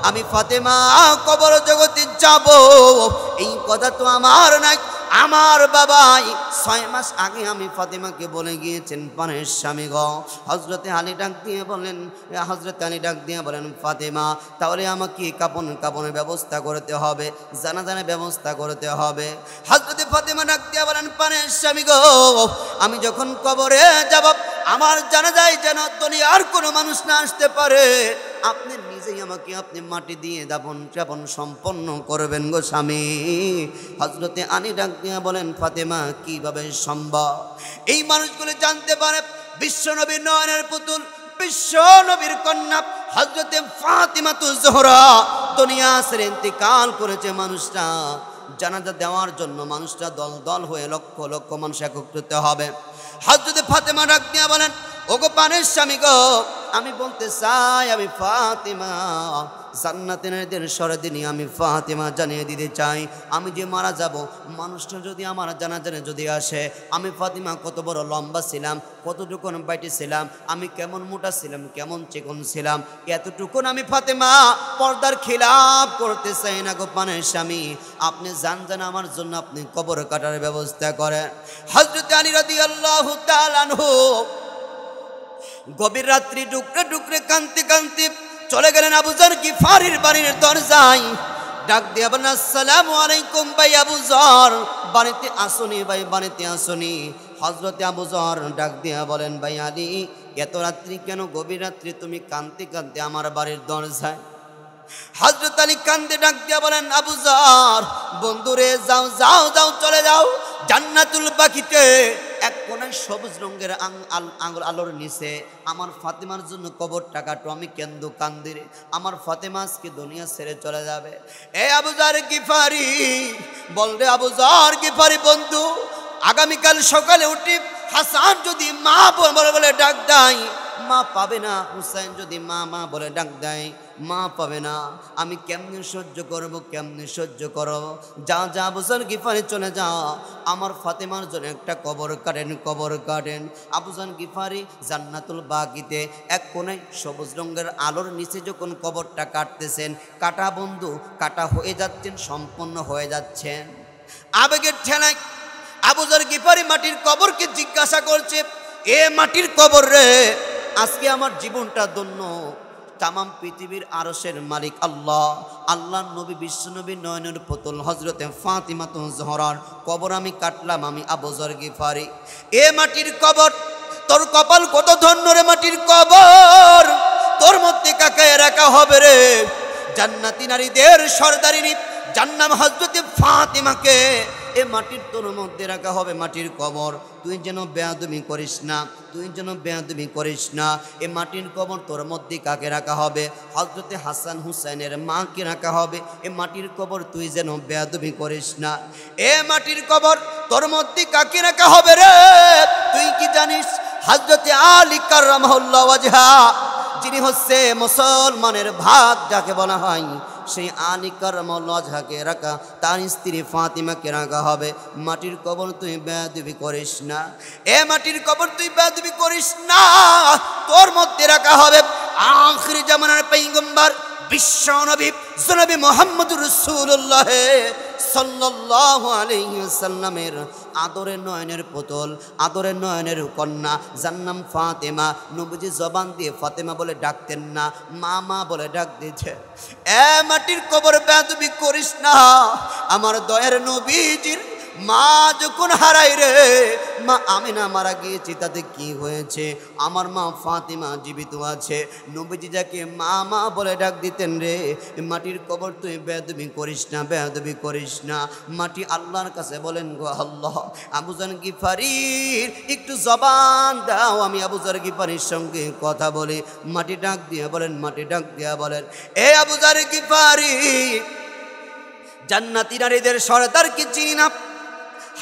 আমি ফাতেমা কবর জগতে যাব, এই কথা তো আমার নাই, আমার বাবাই 6 মাস আগে আমি ফাতেমাকে বলে গিয়েছেন। পানের স্বামী গো, হযরতে আলী ডাক দিয়ে বলেন, ফাতেমা, তাহলে আমাকে কাপনের ব্যবস্থা করতে হবে, জানাজানের ব্যবস্থা করতে হবে। হযরতে ফাতেমা ডাক দিয়ে বলেন, পানের স্বামী গো, আমি যখন কবরে যাব, আমার জানাজায় যেন দুনিয়ার কোনো মানুষ না আসতে পারে, আপনি নিজেই আমাকে আপনি মাটি দিয়ে দাফন সম্পন্ন করবেন গো স্বামী। হযরতে আলী ডাক দিয়ে বলেন, ফাতেমা, কিভাবে সম্ভব? এই মানুষগুলো জানতে পারে বিশ্ব নবীর নয়নের পুতুল, বিশ্ব নবীর কন্যা হযরতে ফাতিমাতুজ জোহরা দুনিয়া ছেড়ে ইন্তেকাল করেছে। মানুষটা জানাজা দেওয়ার জন্য মানুষটা দল দল হয়ে লক্ষ লক্ষ মানুষ একত্রিত হবে। হযরতে ফাতেমা ডাক দিয়ে বলেন, ওগো পানের স্বামী গো, আমি বলতে চাই, আমি ফাতেমা জান্নাতের সরদিনী, আমি ফাতেমা জানিয়ে দিতে চাই, আমি যে মারা যাব, মানুষটা যদি আমার জানাজানে যদি আসে, আমি ফাতেমা কত বড় লম্বা ছিলাম, কতটুকুন বাইটে ছিলাম, আমি কেমন মোটা ছিলাম, কেমন চিকন ছিলাম, এতটুকুন আমি ফাতেমা পর্দার খিলাফ করতে চাই না গো পানের স্বামী। আপনি জান আমার জন্য আপনি কবর কাটার ব্যবস্থা করেন। হযরত আলী রাদিয়াল্লাহু তাআলা আনহু গভীর রাত্রি টুকরে টুকরে কাঁদতে কাঁদতে চলে গেলেন আবু যর গিফারির বাড়ির দরজায়। ডাক দিয়ে বলেন, আসসালামু আলাইকুম ভাই আবু যর, বাড়িতে আসুনি ভাই, বাড়িতে আসুনি। হযরতে আবু যর ডাক দিয়ে বলেন, ভাই আলী, এত রাত্রি কেন, গভীর রাত্রি তুমি কাঁদতে কাঁদতে আমার বাড়ির দরজায়? হযরত আলী কান্দে ডাক দিয়ে বলেন, আবু যর বন্ধুরে, যাও যাও যাও, চলে যাও জান্নাতুল বাকিতে এক কোনায় সবুজ রঙের আলোর নিচে আমার ফাতেমার জন্য কবরটা কাটো, আমি কেন্দ্র কান্দিরে, আমার ফাতেমা আজকে দুনিয়া ছেড়ে চলে যাবে। এ আবু যর গিফারি, বল রে আবু যর গিফারি বন্ধু, আগামীকাল সকালে উঠি হাসান যদি মা বলে ডাক দেয়, মা পাবে না। হুসাইন যদি মা মা বলে ডাক দেয়, মা পাবে না। আমি কেমনে সহ্য করব, কেমনে সহ্য করব? যা যা আবু যর গিফারি চলে যাও, আমার ফাতেমার জন্য একটা কবর কাটেন। আবু যর গিফারি জান্নাতুল বাকিতে এক কোণে সবুজ রঙের আলোর নিচে যখন কবরটা কাটতেছেন, কাটা বন্ধু কাটা হয়ে যাচ্ছেন, সম্পন্ন হয়ে যাচ্ছেন। আবেগের ঠেলায় আবু যর গিফারি মাটির কবরকে জিজ্ঞাসা করছে, এ মাটির কবর রে, আজকে আমার জীবনটা ধন্য। তামাম পৃথিবীর আরশের মালিক আল্লাহ, আল্লাহর নবী বিশ্বনবী নয়নের পুতুল হযরতে ফাতিমাতুজ জোহরার কবর আমি কাটলাম, আমি আবু যর গিফারি। এ মাটির কবর, তোর কপাল কত ধন্য রে মাটির কবর, তোর মধ্যে কাকে রাখা হবে রে? জান্নাতি নারীদের সরদারিনী জান্নাম হযরতে ফাতিমাকে এ মাটির তোর মধ্যে রাখা হবে, মাটির কবর। তুই যেন বেয়াদবি করিস না, তুই যেন বেয়াদবি করিস না। এ মাটির কবর তোর মধ্যে কাকে রাখা হবে? হযরতে হাসান হুসাইনের মাকে রাখা হবে। এ মাটির কবর তুই যেন বেয়াদবি করিস না। এ মাটির কবর তোর মধ্যে কাকে রাখা হবে রে? তুই কি জানিস? হযরতে আলী কাররামাহুল্লাহু ওয়াজহা, যিনি হচ্ছে মুসলমানের ভাগ যাকে বলা হয়, সেই আলী কাররামাহুল্লাহু ওয়াজহাকে রাখা, তার স্ত্রী ফাতিমাকে রাখা হবে। মাটির কবর তুই বেয়াদবি করিস না, এ মাটির কবর তুই বেয়াদবি করিস না। তোর মধ্যে রাখা হবে আখির জামানার পয়গম্বর বিশ্ব নবী জনাবে মুহাম্মদুর রাসূলুল্লাহ সাল্লাল্লাহু আলাইহি ওয়াসাল্লামের আদরের নয়নের পুতুল, আদরের নয়নের কন্যা, যার নাম ফাতেমা। নবীজি জবান দিয়ে ফাতেমা বলে ডাকতেন না, মা মা বলে ডাক দিতে। এ মাটির কবর বেয়াদবি করিস না। আমার দয়ার নবীজির মা যখন হারাই রে, মা আমিনা মারা গিয়েছি, তাতে কি হয়েছে? আমার মা ফাতেমা জীবিত আছে। নবীজি যাকে মা মা বলে ডাক দিতেন রে, মাটির কবর তুই বেয়াদবি করিস না, বেয়াদবি করিস না। মাটি আল্লাহর কাছে বলেন, গো আল্লাহ, আবু জার গিফারির একটু জবান দাও, আমি আবু জার গিফারির সঙ্গে কথা বলি। মাটি ডাক দিয়ে বলেন, মাটি ডাক দিয়া বলেন, এ আবু জার গিফারি, জান্নাতি নারীদের সরদার কি চিনি না?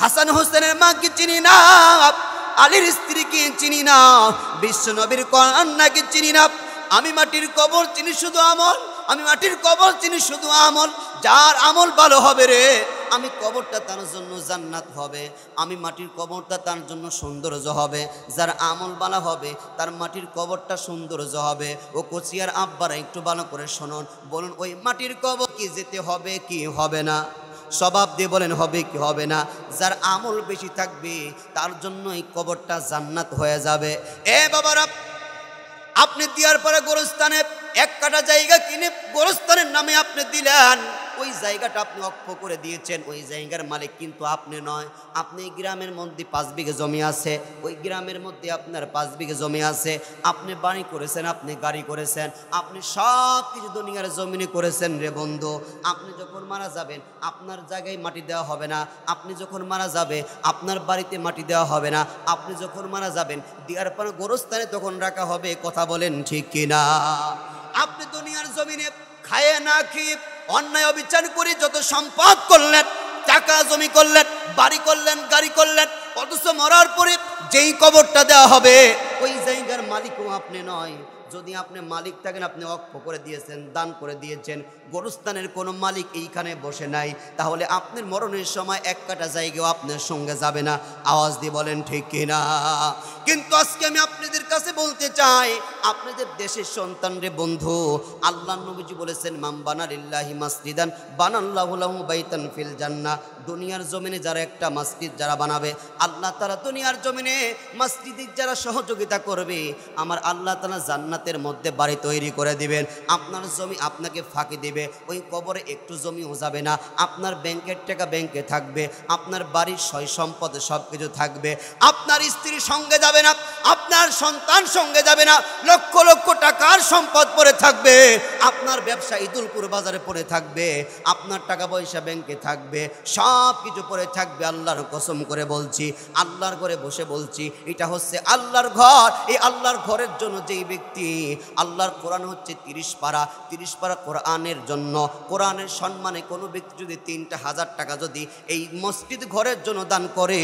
হাসান হোসেনের মাকে চিনি না? আলীর স্ত্রীকে চিনি না? বিশ্ব নবীর কন্যাকে চিনি না? আমি মাটির কবর চিনি শুধু আমল, আমি মাটির কবর চিনি শুধু আমল। যার আমল ভালো হবে রে, আমি কবরটা তার জন্য জান্নাত হবে। আমি মাটির কবরটা তার জন্য সৌন্দর্য হবে। যার আমল ভালো হবে, তার মাটির কবরটা সৌন্দর্য হবে। ও কোচিয়ার আব্বারা একটু ভালো করে শুনুন, বলুন ওই মাটির কবর কি যেতে হবে কি হবে না? স্বভাব দিয়ে বলেন, হবে কি হবে না? যার আমল বেশি থাকবে তার জন্য এই কবরটা জান্নাত হয়ে যাবে। এ বাবারা, আপনি দেওয়ার পরে গোরস্থানে এক কাটা জায়গা কিনে গোরস্থানের নামে আপনি দিলেন, ওই জায়গাটা আপনি অক্ষ করে দিয়েছেন, ওই জায়গার মালিক কিন্তু আপনি নয়। আপনি গ্রামের মধ্যে 5 বিঘে জমি আছে, ওই গ্রামের মধ্যে আপনার 5 বিঘে জমি আছে। আপনি বাড়ি করেছেন, আপনি গাড়ি করেছেন, আপনি সব কিছু দুনিয়ার জমিনে করেছেন রে বন্ধু। আপনি যখন মারা যাবেন, আপনার জায়গায় মাটি দেওয়া হবে না। আপনি যখন মারা যাবে, আপনার বাড়িতে মাটি দেওয়া হবে না। আপনি যখন মারা যাবেন, দেওয়ার পর গোরস্থানে তখন রাখা হবে। কথা বলেন ঠিক কিনা? আপনি দুনিয়ার জমিনে খায়ে না খেয়ে অন্যায় অবিচার করে যত সম্পদ করলেন, টাকা জমি করলেন, বাড়ি করলেন, গাড়ি করলেন, অথচ মরার পরে যেই কবরটা দেওয়া হবে, ওই জায়গার মালিকও আপনি নয়। যদি আপনি মালিক থাকেন, আপনি অক্ষ করে দিয়েছেন, দান করে দিয়েছেন, গোরস্থানের কোনো মালিক এইখানে বসে নাই, তাহলে আপনার মরণের সময় এক কাটা জায়গাও আপনার সঙ্গে যাবে না। আওয়াজ দিয়ে বলেন ঠিক কিনা? কিন্তু আজকে আমি আপনাদের কাছে বলতে চাই, আপনাদের দেশের সন্তান রে বন্ধু, আল্লাহ নবীজি বলেছেন, মাম বানা লিল্লাহি মাসজিদান বানাল্লাহু লাহু বাইতান ফিল জান্নাহ। দুনিয়ার জমিনে যারা একটা মসজিদ যারা বানাবে, আল্লাহ তাআলা দুনিয়ার জমিনে মসজিদের যারা সহযোগিতা করবে, আমার আল্লাহ তাআলা জান্নাতের মধ্যে বাড়ি তৈরি করে দিবেন। আপনার জমি আপনাকে ফাঁকি দিবে, ওই কবরে একটু জমিও যাবে না। আপনার ব্যাংকের টাকা ব্যাংকে থাকবে, আপনার বাড়ির সয় সম্পদ সব কিছু থাকবে। আপনার স্ত্রীর সঙ্গে যাবে না, আপনার সন্তান সঙ্গে যাবে না, লক্ষ লক্ষ টাকার সম্পদ পড়ে থাকবে। আপনার ব্যবসা ইদুলপুর বাজারে পড়ে থাকবে, আপনার টাকা পয়সা ব্যাংকে থাকবে, সব কিছু পড়ে থাকবে। আল্লাহর কসম করে বলছি, আল্লাহর ঘরে বসে বলছি, এটা হচ্ছে আল্লাহর ঘর। এই আল্লাহর ঘরের জন্য যেই ব্যক্তি, আল্লাহর কোরআন হচ্ছে 30 পারা, 30 পারা কোরআনের জন্য, কোরআনের সম্মানে কোনো ব্যক্তি যদি 3,000 টাকা যদি এই মসজিদ ঘরের জন্য দান করে,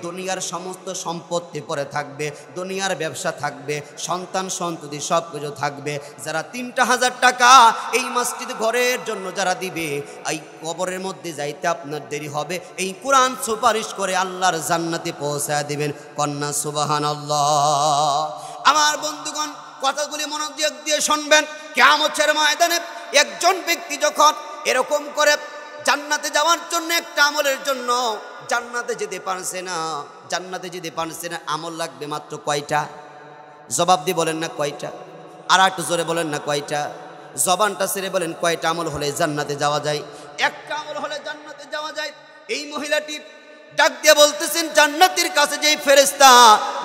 দুনিয়ার সমস্ত সম্পত্তি পড়ে থাকবে, দুনিয়ার ব্যবসা থাকবে, সন্তান সন্ততি সব কিছু থাকবে। যারা 3,000 টাকা এই মসজিদ ঘরের জন্য যারা দিবে, এই কবরের মধ্যে যাইতে আপনার দেরি হবে। এই কোরআন সুপারিশ করে আল্লাহর জান্নাতে পৌঁছায় দিবেন। কন্যা সুবহানাল্লাহ। আমার বন্ধুগণ, কথাগুলি মনোযোগ দিয়ে শুনবেন। কিয়ামতের ময়দানে একজন ব্যক্তি যখন এরকম করে জান্নাতে যাওয়ার জন্য একটা আমলের জন্য জান্নাতে যেতে পারছে না, জান্নাতে যেতে পারছে না, আমল লাগবে মাত্র কয়টা? জবাব দিয়ে বলেন না কয়টা? আর একটু জোরে বলেন না কয়টা? জবানটা ছেড়ে বলেন কয়টা আমল হলে জান্নাতে যাওয়া যায়? একটা আমল হলে জান্নাতে যাওয়া যায়। এই মহিলাটি ডাক দিয়ে বলতেছেন, জান্নাতের কাছে যেই ফেরেশতা,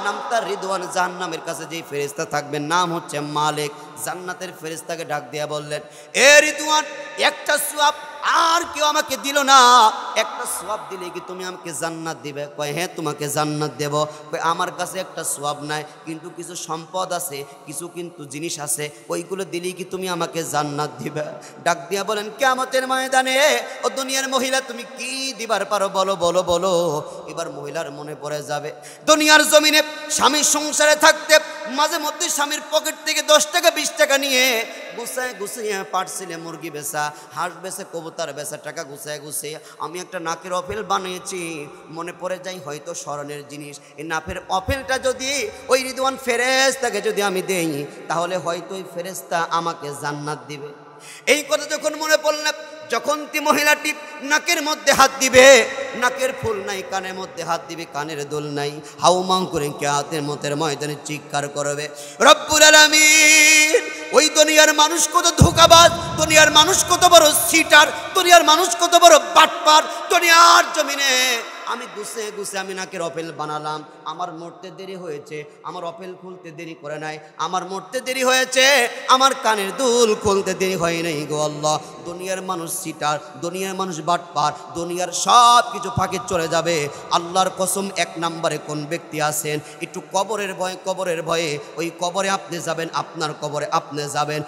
নাম তার রিদওয়ান, জাহান্নামের কাছে যেই ফেরেশতা থাকবেন নাম হচ্ছে মালিক। জান্নাতের ফেরেশতাকে ডাক দিয়ে বললেন, এ রিদওয়ান, একটা সওয়াব আর কেউ আমাকে দিল না, একটা সওয়াব দিলে কি তুমি আমাকে জান্নাত দিবে? কয় হ্যাঁ, তোমাকে জান্নাত দেব। কয় আমার কাছে একটা সওয়াব নাই, কিন্তু কিছু সম্পদ আছে, কিছু কিন্তু জিনিস আছে, ওইগুলো দিলেই কি তুমি আমাকে জান্নাত দিবে? ডাক দিয়া বলেন, কিয়ামতের ময়দানে ও দুনিয়ার মহিলা, তুমি কি দিবার পারো বলো বলো বলো। এবার মহিলার মনে পড়ে যাবে, দুনিয়ার জমিনে স্বামীর সংসারে থাকতে মাঝে মধ্যে স্বামীর পকেট থেকে 10 টাকা 20 টাকা নিয়ে গুছায় গুছিয়ে পাটছিলে মুরগি বেচা, হাঁস বেচে, কবুতর বেচা, টাকা গুছায় গুছিয়ে আমি একটা নাকের অফেল বানিয়েছি। মনে পড়ে যাই হয়তো স্মরণের জিনিস, এই নাকের অফেলটা যদি ওই রিদওয়ান ফেরেশতাকে যদি আমি দেই, তাহলে হয়তো ওই ফেরেশতা আমাকে জান্নাত দিবে। এই কথা যখন মনে পড়ল, যখন মহিলাটি নাকের মধ্যে হাত দিবে, নাকের ফুল নাই, কানের মধ্যে হাত দিবে, কানের দুল নাই, হাউমাউ করে কিয়ামতের মতের ময়দানে চিৎকার করবে, রব্বুল আলামিন ওই দুনিয়ার মানুষ কত ধোঁকাবাজ, দুনিয়ার মানুষ কত বড় সিটার, দুনিয়ার মানুষ কত বড় বাটপার, দুনিয়ার জমিনে আমি গুছে গুছে আমি নাকের অপেল বানালাম, আমার মরতে দেরি হয়েছে, আমার অপেল খুলতে দেরি করে নাই, আমার মরতে দেরি হয়েছে, আমার কানের দুল খুলতে দেরি হয় নাই গো আল্লাহ। দুনিয়ার মানুষ সিটার, দুনিয়ার মানুষ বাটপার, দুনিয়ার সব কিছু ফাঁকে চলে যাবে। আল্লাহর কসম, এক নম্বরে কোন ব্যক্তি আছেন একটু কবরের ভয়ে, কবরের ভয়ে, ওই কবরে আপনি যাবেন, আপনার কবরে আপনি যাবেন।